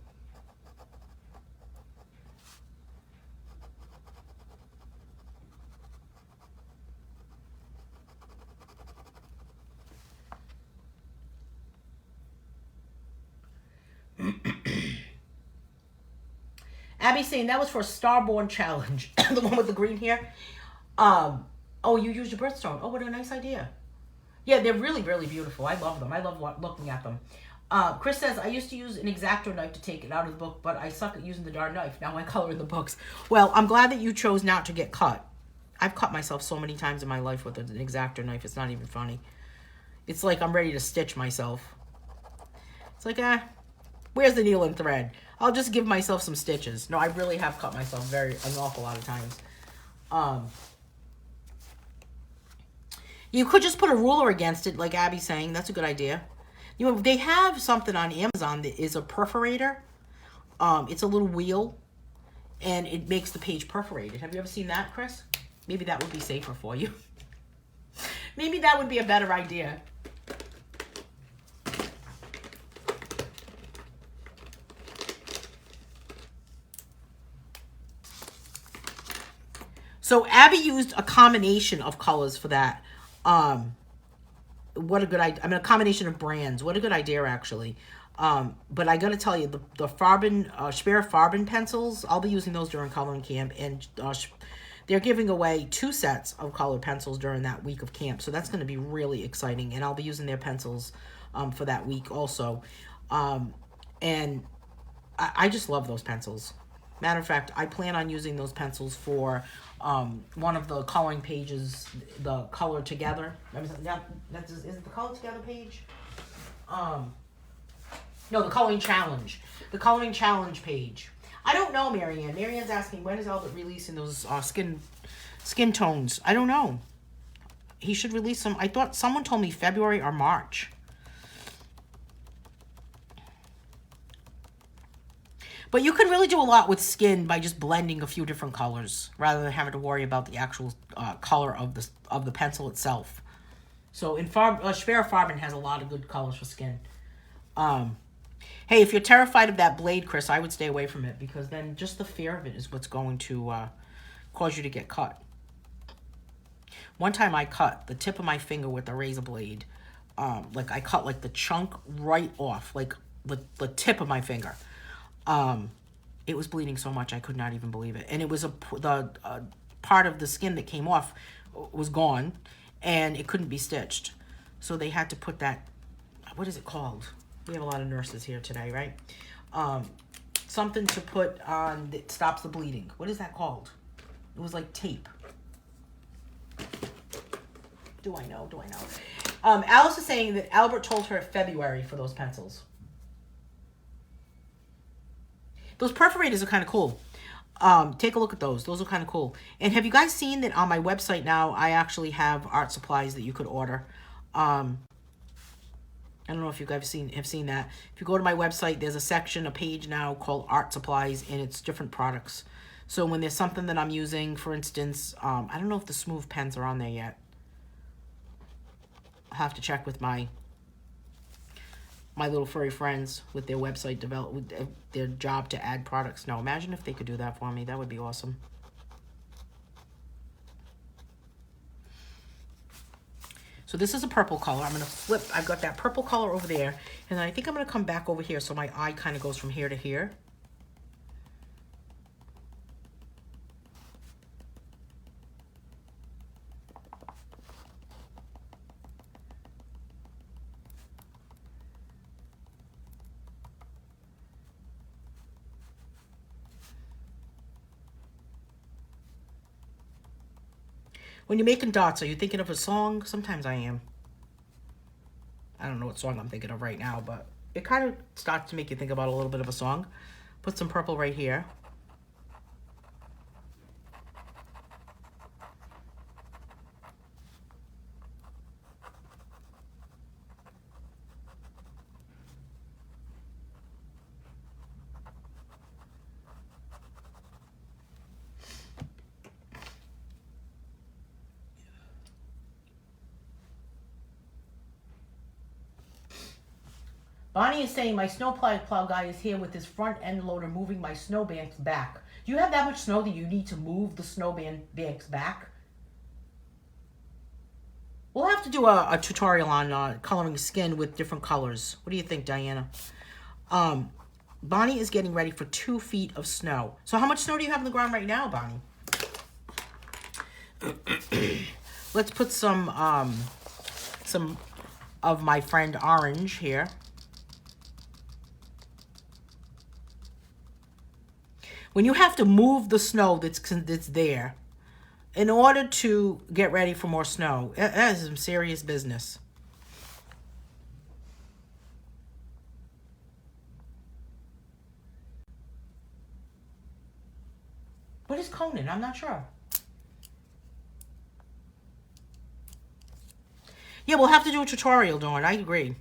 Abby's saying that was for a Starborn challenge. The one with the green hair. Oh, you used your birthstone. Oh, what a nice idea. Yeah, they're really, really beautiful. I love them. I love looking at them. Chris says, I used to use an X-Acto knife to take it out of the book, but I suck at using the darn knife. Now I color in the books. Well, I'm glad that you chose not to get cut. I've cut myself so many times in my life with an X-Acto knife. It's not even funny. It's like I'm ready to stitch myself. It's like, where's the needle and thread? I'll just give myself some stitches. No, I really have cut myself an awful lot of times. You could just put a ruler against it, like Abby's saying. That's a good idea. You know, they have something on Amazon that is a perforator. It's a little wheel, and it makes the page perforated. Have you ever seen that, Chris? Maybe that would be safer for you. Maybe that would be a better idea. So Abby used a combination of colors for that. What a good idea. I mean, a combination of brands. What a good idea, actually. But I gotta tell you, the Speer Farben pencils, I'll be using those during coloring camp, and they're giving away 2 sets of colored pencils during that week of camp, so that's going to be really exciting, and I'll be using their pencils for that week also. And I just love those pencils. Matter of fact, I plan on using those pencils for one of the coloring pages, the Color Together. Is it the Color Together page? No, the Coloring Challenge. The Coloring Challenge page. I don't know, Marianne. Marianne's asking, when is Albert releasing those skin tones? I don't know. He should release them. I thought someone told me February or March. But you can really do a lot with skin by just blending a few different colors rather than having to worry about the actual color of the pencil itself. So Speer Farben has a lot of good colors for skin. Hey, if you're terrified of that blade, Chris, I would stay away from it, because then just the fear of it is what's going to cause you to get cut. One time I cut the tip of my finger with a razor blade. Like I cut like the chunk right off, like the tip of my finger. It was bleeding so much I could not even believe it. And it was the part of the skin that came off was gone, and it couldn't be stitched. So they had to put that, what is it called? We have a lot of nurses here today, right? Something to put on that stops the bleeding. What is that called? It was like tape. Do I know? Alice is saying that Albert told her February for those pencils. Those perforators are kind of cool. Take a look at those. Those are kind of cool. And have you guys seen that on my website now, I actually have art supplies that you could order. I don't know if you guys have seen that. If you go to my website, there's a page now called Art Supplies, and it's different products. So when there's something that I'm using, for instance, I don't know if the smooth pens are on there yet. have to check with my little furry friends with their website develop with their job to add products. Now, imagine if they could do that for me. That would be awesome. So this is a purple color. I'm going to flip. I've got that purple color over there. And then I think I'm going to come back over here so my eye kind of goes from here to here. When you're making dots, are you thinking of a song? Sometimes I am. I don't know what song I'm thinking of right now, but it kind of starts to make you think about a little bit of a song. Put some purple right here. Bonnie is saying, my snowplow guy is here with his front end loader moving my snow banks back. Do you have that much snow that you need to move the snow banks back? We'll have to do a tutorial on coloring skin with different colors. What do you think, Diana? Bonnie is getting ready for 2 feet of snow. So how much snow do you have on the ground right now, Bonnie? Let's put some of my friend Orange here. When you have to move the snow that's there in order to get ready for more snow, that is some serious business. What is Conan? I'm not sure. Yeah, we'll have to do a tutorial, Dawn. I agree.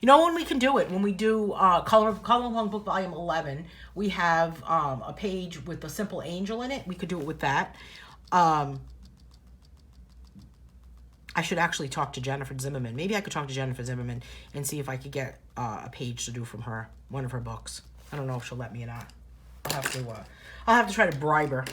You know when we can do it? When we do Color Along Book Volume 11, we have a page with a simple angel in it. We could do it with that. I should actually talk to Jennifer Zimmerman. Maybe I could talk to Jennifer Zimmerman and see if I could get a page to do from her, one of her books. I don't know if she'll let me or not. I'll have to try to bribe her.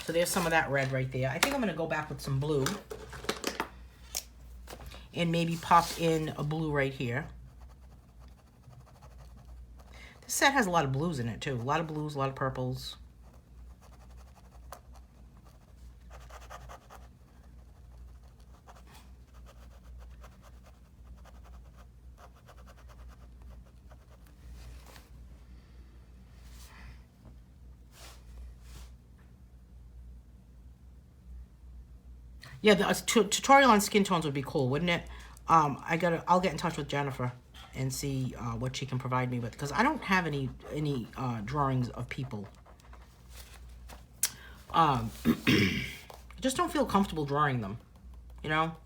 So there's some of that red right there. I think I'm going to go back with some blue. And maybe pop in a blue right here. This set has a lot of blues in it too. A lot of blues, a lot of purples. Yeah, the tutorial on skin tones would be cool, wouldn't it? I'll get in touch with Jennifer and see what she can provide me with, because I don't have any drawings of people. I just don't feel comfortable drawing them, you know?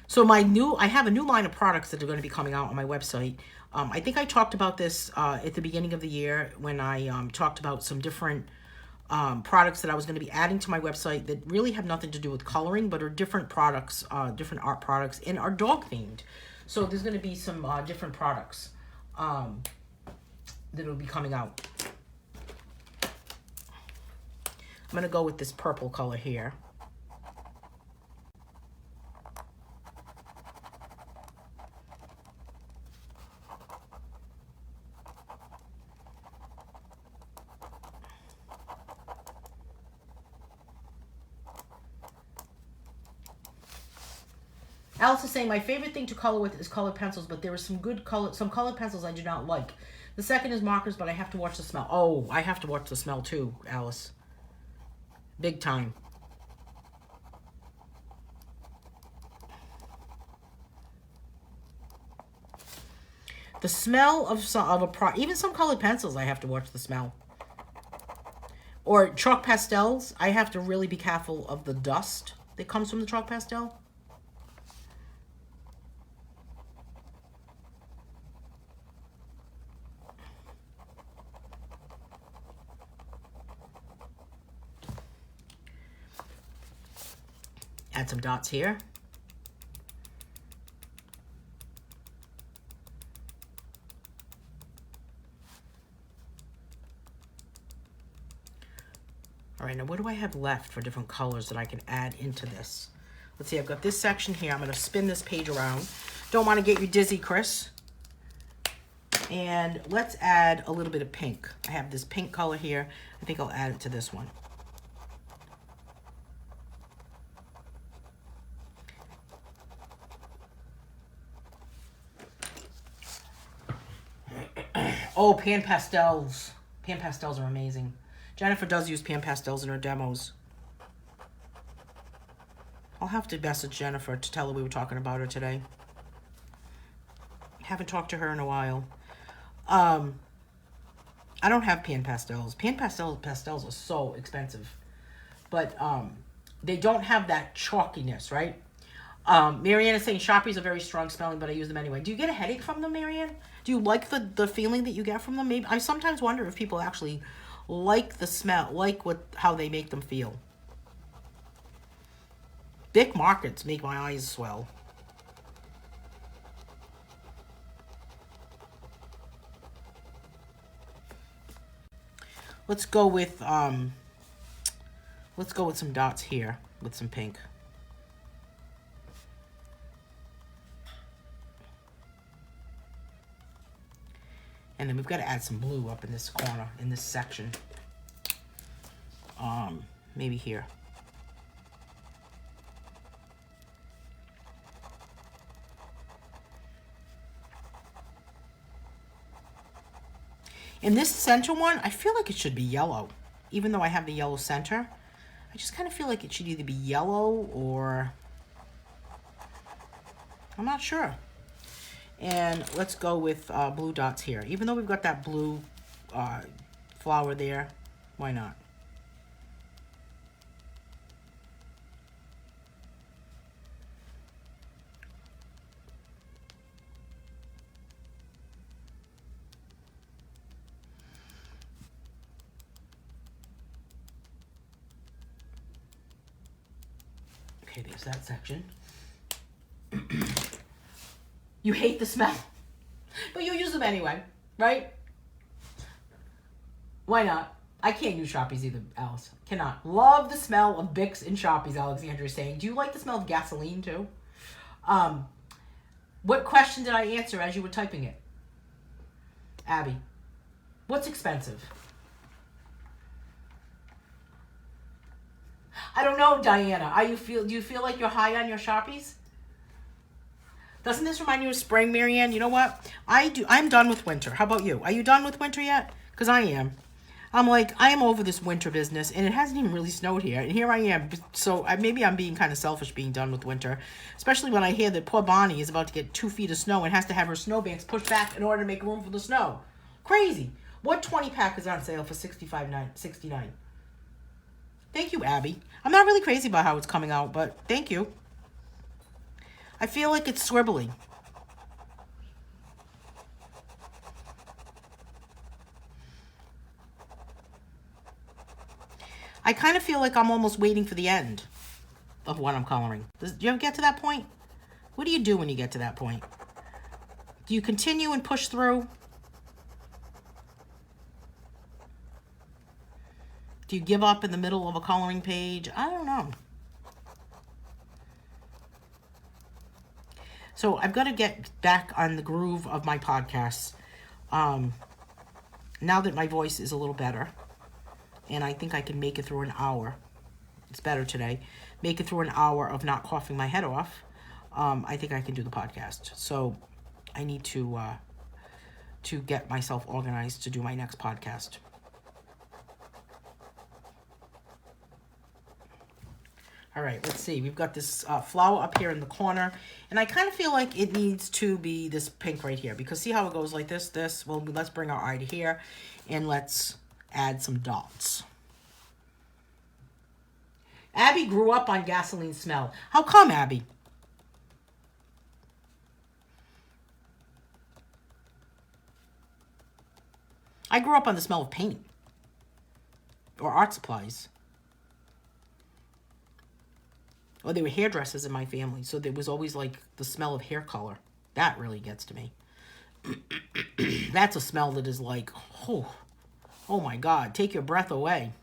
So I have a new line of products that are going to be coming out on my website. I think I talked about this at the beginning of the year when I talked about some different products that I was going to be adding to my website that really have nothing to do with coloring, but are different products, different art products, and are dog themed. So there's going to be some different products that will be coming out. I'm going to go with this purple color here. Alice is saying, my favorite thing to color with is colored pencils, but there are some colored pencils I do not like. The second is markers, but I have to watch the smell. Oh, I have to watch the smell too, Alice. Big time. The smell of even some colored pencils, I have to watch the smell. Or chalk pastels, I have to really be careful of the dust that comes from the chalk pastel. Add some dots here. All right, now what do I have left for different colors that I can add into this? Let's see, I've got this section here. I'm going to spin this page around. Don't want to get you dizzy, Chris. And let's add a little bit of pink. I have this pink color here. I think I'll add it to this one. Oh, pan pastels. Pan pastels are amazing. Jennifer does use pan pastels in her demos. I'll have to message Jennifer to tell her we were talking about her today. Haven't talked to her in a while. I don't have pan pastels. Pan pastels are so expensive. But they don't have that chalkiness, right? Marianne is saying Sharpies are very strong smelling, but I use them anyway. Do you get a headache from them, Marianne? Do you like the feeling that you get from them? Maybe I sometimes wonder if people actually like the smell, like how they make them feel. Bic markets make my eyes swell. Let's go with some dots here with some pink. And then we've got to add some blue up in this corner, in this section. Maybe here. In this center one, I feel like it should be yellow. Even though I have the yellow center, I just kind of feel like it should either be yellow or... I'm not sure. And let's go with blue dots here. Even though we've got that blue flower there, why not? Okay, there's that section. You hate the smell, but you use them anyway, right? Why not? I can't use Sharpies either, Alice. Cannot. Love the smell of Bics and Sharpies, Alexandra is saying. Do you like the smell of gasoline too? What question did I answer as you were typing it? Abby, what's expensive? I don't know, Diana. Do you feel like you're high on your Sharpies? Doesn't this remind you of spring, Marianne? You know what? I'm done with winter. How about you? Are you done with winter yet? Because I am. I am over this winter business, and it hasn't even really snowed here. And here I am. So maybe I'm being kind of selfish being done with winter, especially when I hear that poor Bonnie is about to get 2 feet of snow and has to have her snowbanks pushed back in order to make room for the snow. Crazy. What 20-pack is on sale for $65.69? Thank you, Abby. I'm not really crazy about how it's coming out, but thank you. I feel like it's swibbly. I kind of feel like I'm almost waiting for the end of what I'm coloring. Do you ever get to that point? What do you do when you get to that point? Do you continue and push through? Do you give up in the middle of a coloring page? I don't know. So I've got to get back on the groove of my podcasts. Now that my voice is a little better, and I think I can make it through an hour. It's better today. Make it through an hour of not coughing my head off. I think I can do the podcast. So I need to get myself organized to do my next podcast. All right, let's see. We've got this flower up here in the corner. And I kind of feel like it needs to be this pink right here. Because see how it goes like this, this. Well, let's bring our eye to here. And let's add some dots. Abby grew up on gasoline smell. How come, Abby? I grew up on the smell of paint. Or art supplies. Or there were hairdressers in my family, so there was always like the smell of hair color. That really gets to me. That's a smell that is like, oh my God, take your breath away.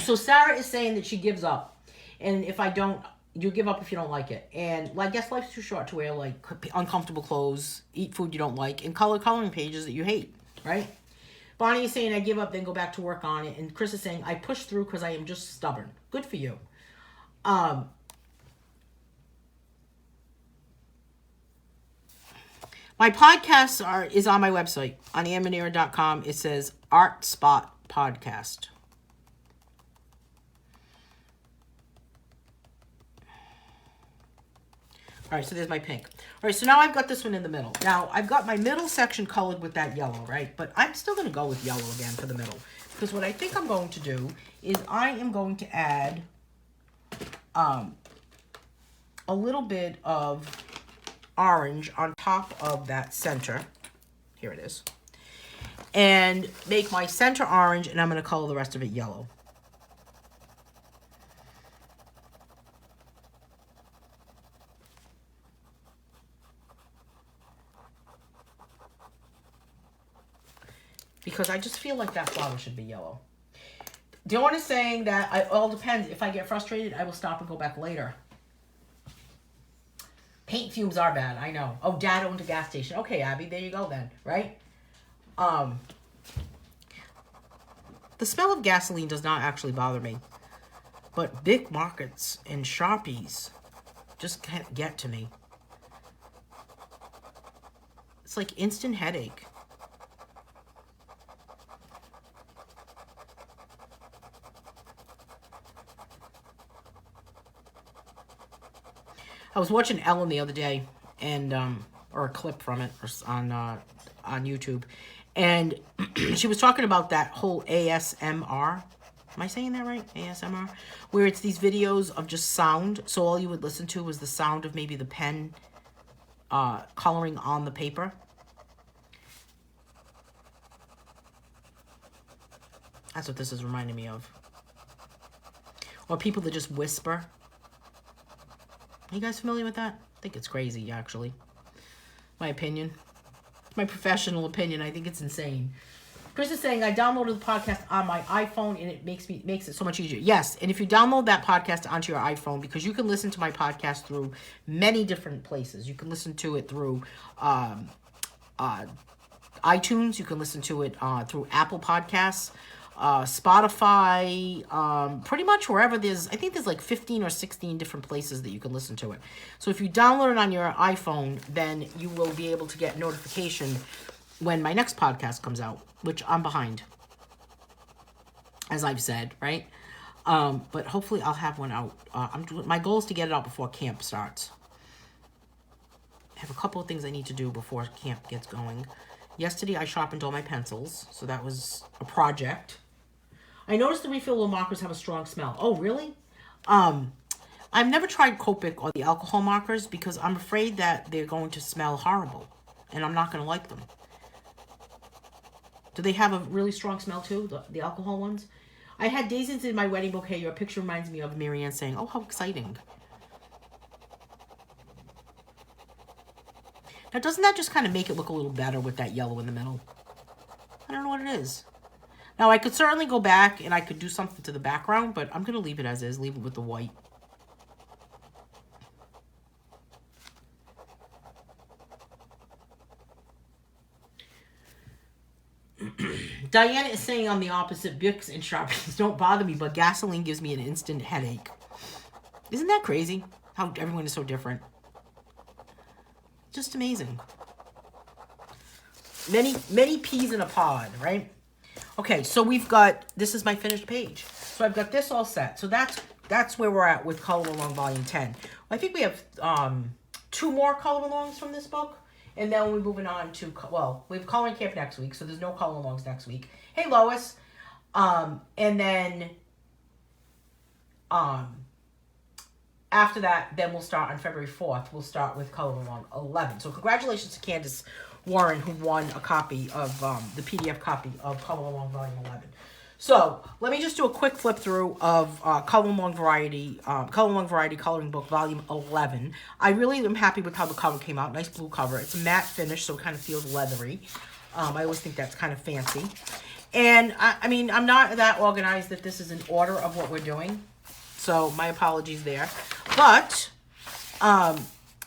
So Sarah is saying that she gives up. And if I don't, you give up if you don't like it. And I guess life's too short to wear like uncomfortable clothes, eat food you don't like, and coloring pages that you hate, right? Bonnie is saying I give up, then go back to work on it. And Chris is saying I push through because I am just stubborn. Good for you. My podcast is on my website, on annemanera.com. It says Art Spot Podcast. All right, so there's my pink. All right, so now I've got this one in the middle. Now, I've got my middle section colored with that yellow, right? But I'm still going to go with yellow again for the middle. Because what I think I'm going to do is I am going to add a little bit of orange on top of that center. Here it is. And make my center orange, and I'm going to color the rest of it yellow. Because I just feel like that flower should be yellow. Dawn is saying that it all depends. If I get frustrated, I will stop and go back later. Paint fumes are bad, I know. Oh, Dad owned a gas station. Okay, Abby, there you go then, right? The smell of gasoline does not actually bother me. But big markets and Sharpies just can't get to me. It's like instant headache. I was watching Ellen the other day, and or a clip from it on YouTube, and she was talking about that whole ASMR. Am I saying that right? ASMR, where it's these videos of just sound. So all you would listen to was the sound of maybe the pen coloring on the paper. That's what this is reminding me of. Or people that just whisper. Are you guys familiar with that? I think it's crazy, actually. My opinion. My professional opinion. I think it's insane. Chris is saying, I downloaded the podcast on my iPhone, and it makes it so much easier. Yes, and if you download that podcast onto your iPhone, because you can listen to my podcast through many different places. You can listen to it through iTunes. You can listen to it through Apple Podcasts. Spotify, pretty much wherever I think there's like 15 or 16 different places that you can listen to it. So if you download it on your iPhone, then you will be able to get notification when my next podcast comes out, which I'm behind, as I've said, right? But hopefully I'll have one out. My goal is to get it out before camp starts. I have a couple of things I need to do before camp gets going. Yesterday I sharpened all my pencils, so that was a project. I noticed the refillable markers have a strong smell. Oh, really? I've never tried Copic or the alcohol markers because I'm afraid that they're going to smell horrible, and I'm not going to like them. Do they have a really strong smell too, the alcohol ones? I had daisies in my wedding bouquet. Your picture reminds me of Marianne saying, oh, how exciting. Now, doesn't that just kind of make it look a little better with that yellow in the middle? I don't know what it is. Now, I could certainly go back and I could do something to the background, but I'm going to leave it as is, leave it with the white. Diana is saying on the opposite, Bix and Sharpies don't bother me, but gasoline gives me an instant headache. Isn't that crazy? How everyone is so different. Just amazing. Many peas in a pod, right? Okay, so we've got, this is my finished page. So I've got this all set. So that's where we're at with Color Along Volume 10. I think we have 2 more color alongs from this book. And then we're moving on to, well, we have coloring camp next week, so there's no color alongs next week. Hey, Lois. And then after that, then we'll start on February 4th. We'll start with color along 11. So congratulations to Candace Warren, who won a copy of the PDF copy of Color Along Volume 11. So let me just do a quick flip through of Color Along Variety Coloring Book Volume 11. I really am happy with how the cover came out. Nice blue cover. It's a matte finish, so it kind of feels leathery. I always think that's kind of fancy. And I mean, I'm not that organized that this is in order of what we're doing. So my apologies there. But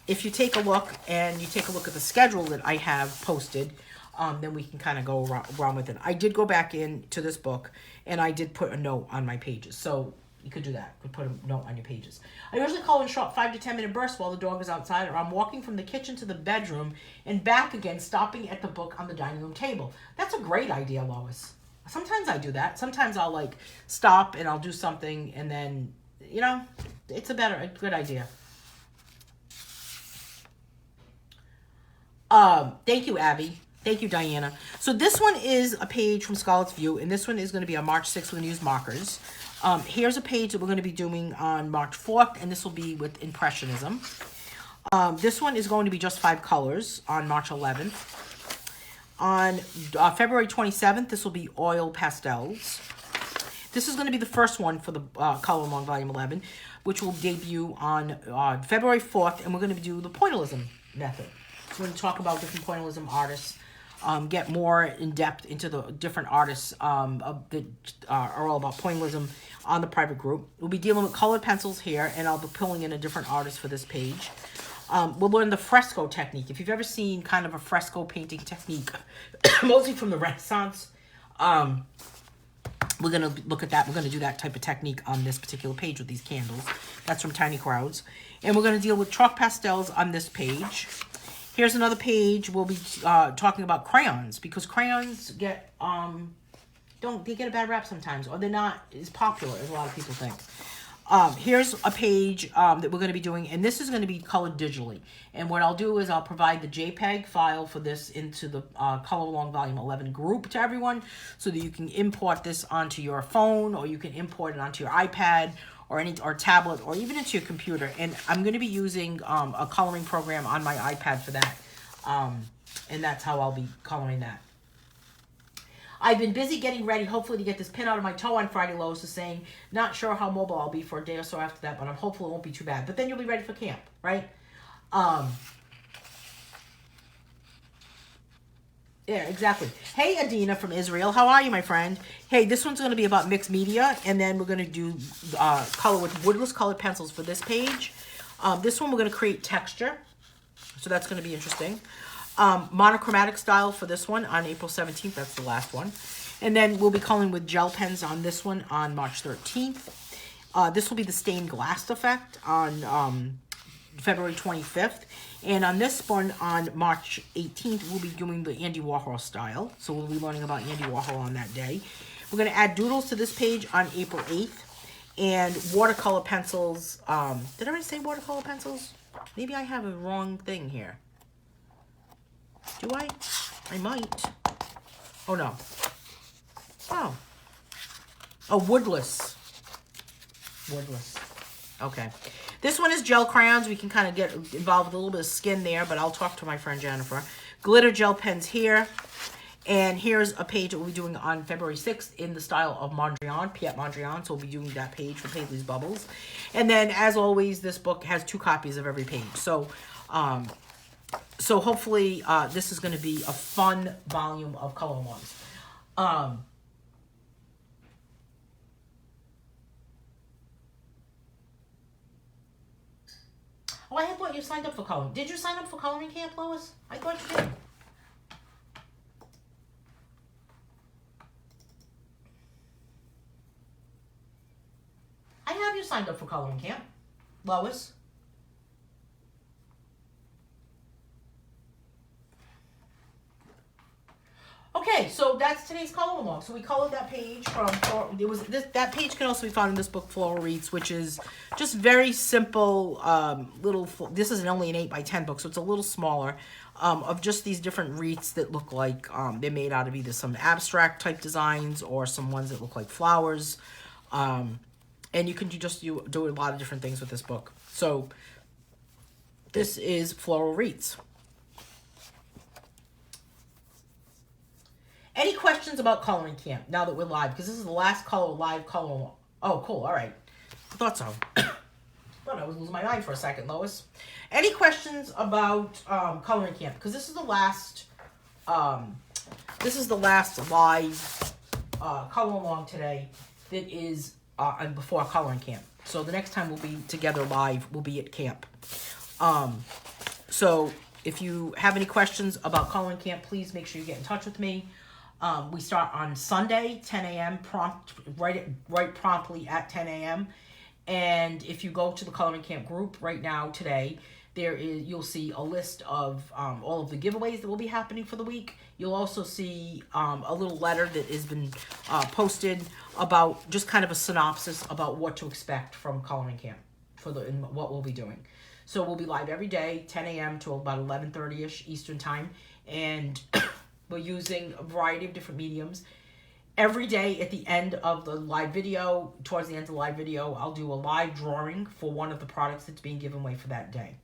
if you take a look and you take a look at the schedule that I have posted, then we can kind of go around with it. I did go back into this book and I did put a note on my pages. So you could do that. You could put a note on your pages. I usually color in short 5 to 10 minute bursts while the dog is outside, or I'm walking from the kitchen to the bedroom and back again, stopping at the book on the dining room table. That's a great idea, Lois. Sometimes I do that. Sometimes I'll like stop and I'll do something and then, you know, it's a good idea. Thank you, Abby. Thank you, Diana. So this one is a page from Scarlett's View, and this one is going to be on March 6th. We're going to use markers. Here's a page that we're going to be doing on March 4th, and this will be with Impressionism. This one is going to be just 5 colors on March 11th. On February 27th, this will be oil pastels. This is going to be the first one for the Color Along Volume 11, which will debut on February 4th, and we're going to do the pointillism method. So we're going to talk about different pointillism artists, get more in depth into the different artists that are all about pointillism on the private group. We'll be dealing with colored pencils here, and I'll be pulling in a different artist for this page. We'll learn the fresco technique. If you've ever seen kind of a fresco painting technique, mostly from the Renaissance, we're going to look at that. We're going to do that type of technique on this particular page with these candles. That's from Tiny Crowds. And we're going to deal with chalk pastels on this page. Here's another page. We'll be talking about crayons, because crayons get they get a bad rap sometimes, or they're not as popular as a lot of people think. Here's a page that we're going to be doing, and this is going to be colored digitally. And what I'll do is I'll provide the JPEG file for this into the Color Along Volume 11 group to everyone, so that you can import this onto your phone, or you can import it onto your iPad, or tablet, or even into your computer. And I'm going to be using a coloring program on my iPad for that. And that's how I'll be coloring that. I've been busy getting ready, hopefully to get this pin out of my toe on Friday. Lois is saying, not sure how mobile I'll be for a day or so after that, but I'm hopeful it won't be too bad. But then you'll be ready for camp, right? Yeah, exactly. Hey, Adina from Israel. How are you, my friend? Hey, this one's going to be about mixed media, and then we're going to do color with woodless colored pencils for this page. This one we're going to create texture, so that's going to be interesting. Monochromatic style for this one on April 17th. That's the last one. And then we'll be coloring with gel pens on this one on March 13th. This will be the stained glass effect on February 25th. And on this one, on March 18th, we'll be doing the Andy Warhol style. So we'll be learning about Andy Warhol on that day. We're going to add doodles to this page on April 8th. And watercolor pencils. Did I already say watercolor pencils? Maybe I have a wrong thing here. Do I? I might. Oh, no. Oh. Oh, woodless. Woodless. Okay. This one is gel crayons. We can kind of get involved with a little bit of skin there, but I'll talk to my friend Jennifer. Glitter gel pens here. And here's a page that we'll be doing on February 6th in the style of Mondrian, Piet Mondrian. So we'll be doing that page for Paisley's Bubbles. And then, as always, this book has 2 copies of every page. So, hopefully this is going to be a fun volume of color alongs. Oh, I thought you signed up for coloring. Did you sign up for coloring camp, Lois? I thought you did. I have you signed up for coloring camp, Lois. Okay, Okay, so that's today's color along. So we colored that page from, that page can also be found in this book, Floral Wreaths, which is just very simple, this is only an 8 by 10 book, so it's a little smaller, of just these different wreaths that look like, they're made out of either some abstract type designs or some ones that look like flowers. And you can do a lot of different things with this book. So this is Floral Wreaths. Any questions about coloring camp now that we're live? Because this is the last live color along. Oh, cool. All right. I thought so. Thought I was losing my mind for a second, Lois. Any questions about coloring camp? Because this is the last live color along today that is before coloring camp. So the next time we'll be together live, we'll be at camp. So if you have any questions about coloring camp, please make sure you get in touch with me. We start on Sunday, 10 a.m. right promptly at 10 a.m. And if you go to the coloring camp group right now today, you'll see a list of all of the giveaways that will be happening for the week. You'll also see a little letter that has been posted about just kind of a synopsis about what to expect from coloring camp and what we'll be doing. So we'll be live every day, 10 a.m. to about 11:30ish Eastern time, and we're using a variety of different mediums. Every day at the end of the live video, towards the end of the live video, I'll do a live drawing for one of the products that's being given away for that day.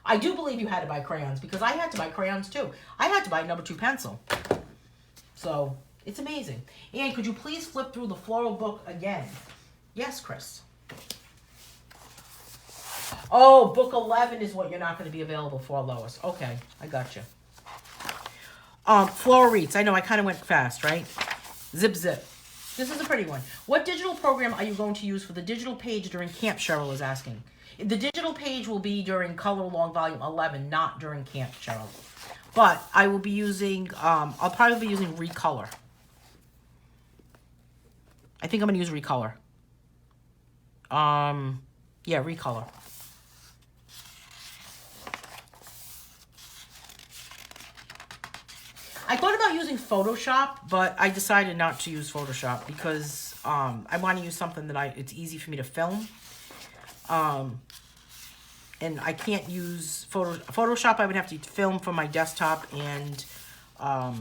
I do believe you had to buy crayons, because I had to buy crayons too. I had to buy number 2 pencil. So it's amazing. And could you please flip through the floral book again? Yes, Chris. Oh, book 11 is what you're not going to be available for, Lois. Okay, I got you. Floral Wreaths. I know I kind of went fast, right? Zip, zip. This is a pretty one. What digital program are you going to use for the digital page during camp, Cheryl is asking. The digital page will be during Color Along Volume 11, not during camp, Cheryl. But I will be using, I'll probably be using Recolor. I think I'm going to use Recolor. Yeah, Recolor. I thought about using Photoshop, but I decided not to use Photoshop because I want to use something that it's easy for me to film. And I can't use Photoshop. I would have to film from my desktop, and I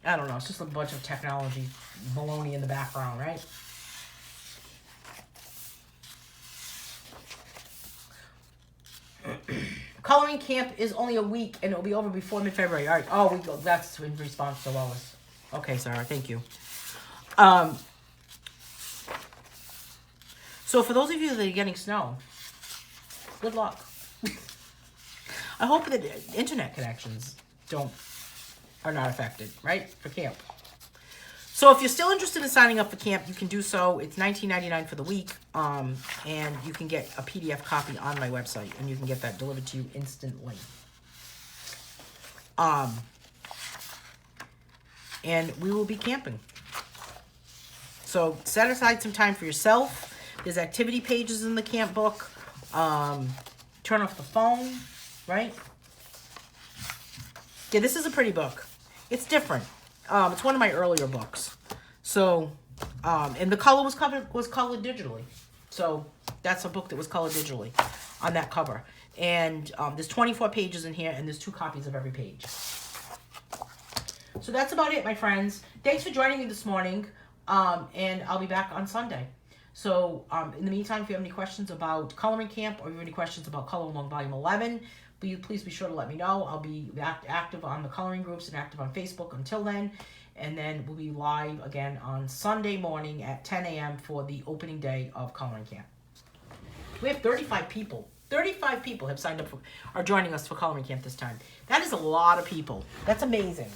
don't know. It's just a bunch of technology baloney in the background, right? Coloring camp is only a week, and it will be over before mid-February. All right. Oh, that's in response to Lois. Okay, Sarah. Thank you. So for those of you that are getting snow, good luck. I hope that internet connections are not affected, right, for camp. So if you're still interested in signing up for camp, you can do so. It's $19.99 for the week, and you can get a PDF copy on my website, and you can get that delivered to you instantly. And we will be camping. So set aside some time for yourself. There's activity pages in the camp book. Turn off the phone, right? Yeah, this is a pretty book. It's different. It's one of my earlier books. So, and the color was colored digitally. So that's a book that was colored digitally on that cover. And there's 24 pages in here, and there's 2 copies of every page. So that's about it, my friends. Thanks for joining me this morning, and I'll be back on Sunday. So in the meantime, if you have any questions about coloring camp, or you have any questions about Color Along Volume 11, please be sure to let me know. I'll be active on the coloring groups and active on Facebook until then. And then we'll be live again on Sunday morning at 10 a.m. for the opening day of coloring camp. We have 35 people. 35 people have signed up are joining us for coloring camp this time. That is a lot of people. That's amazing.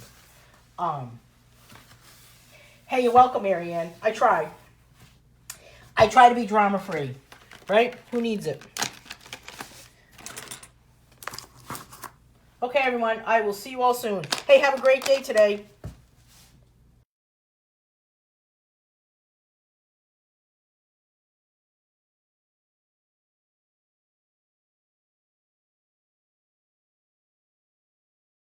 Hey, you're welcome, Marianne. I try to be drama-free, right? Who needs it? Okay, everyone. I will see you all soon. Hey, have a great day today.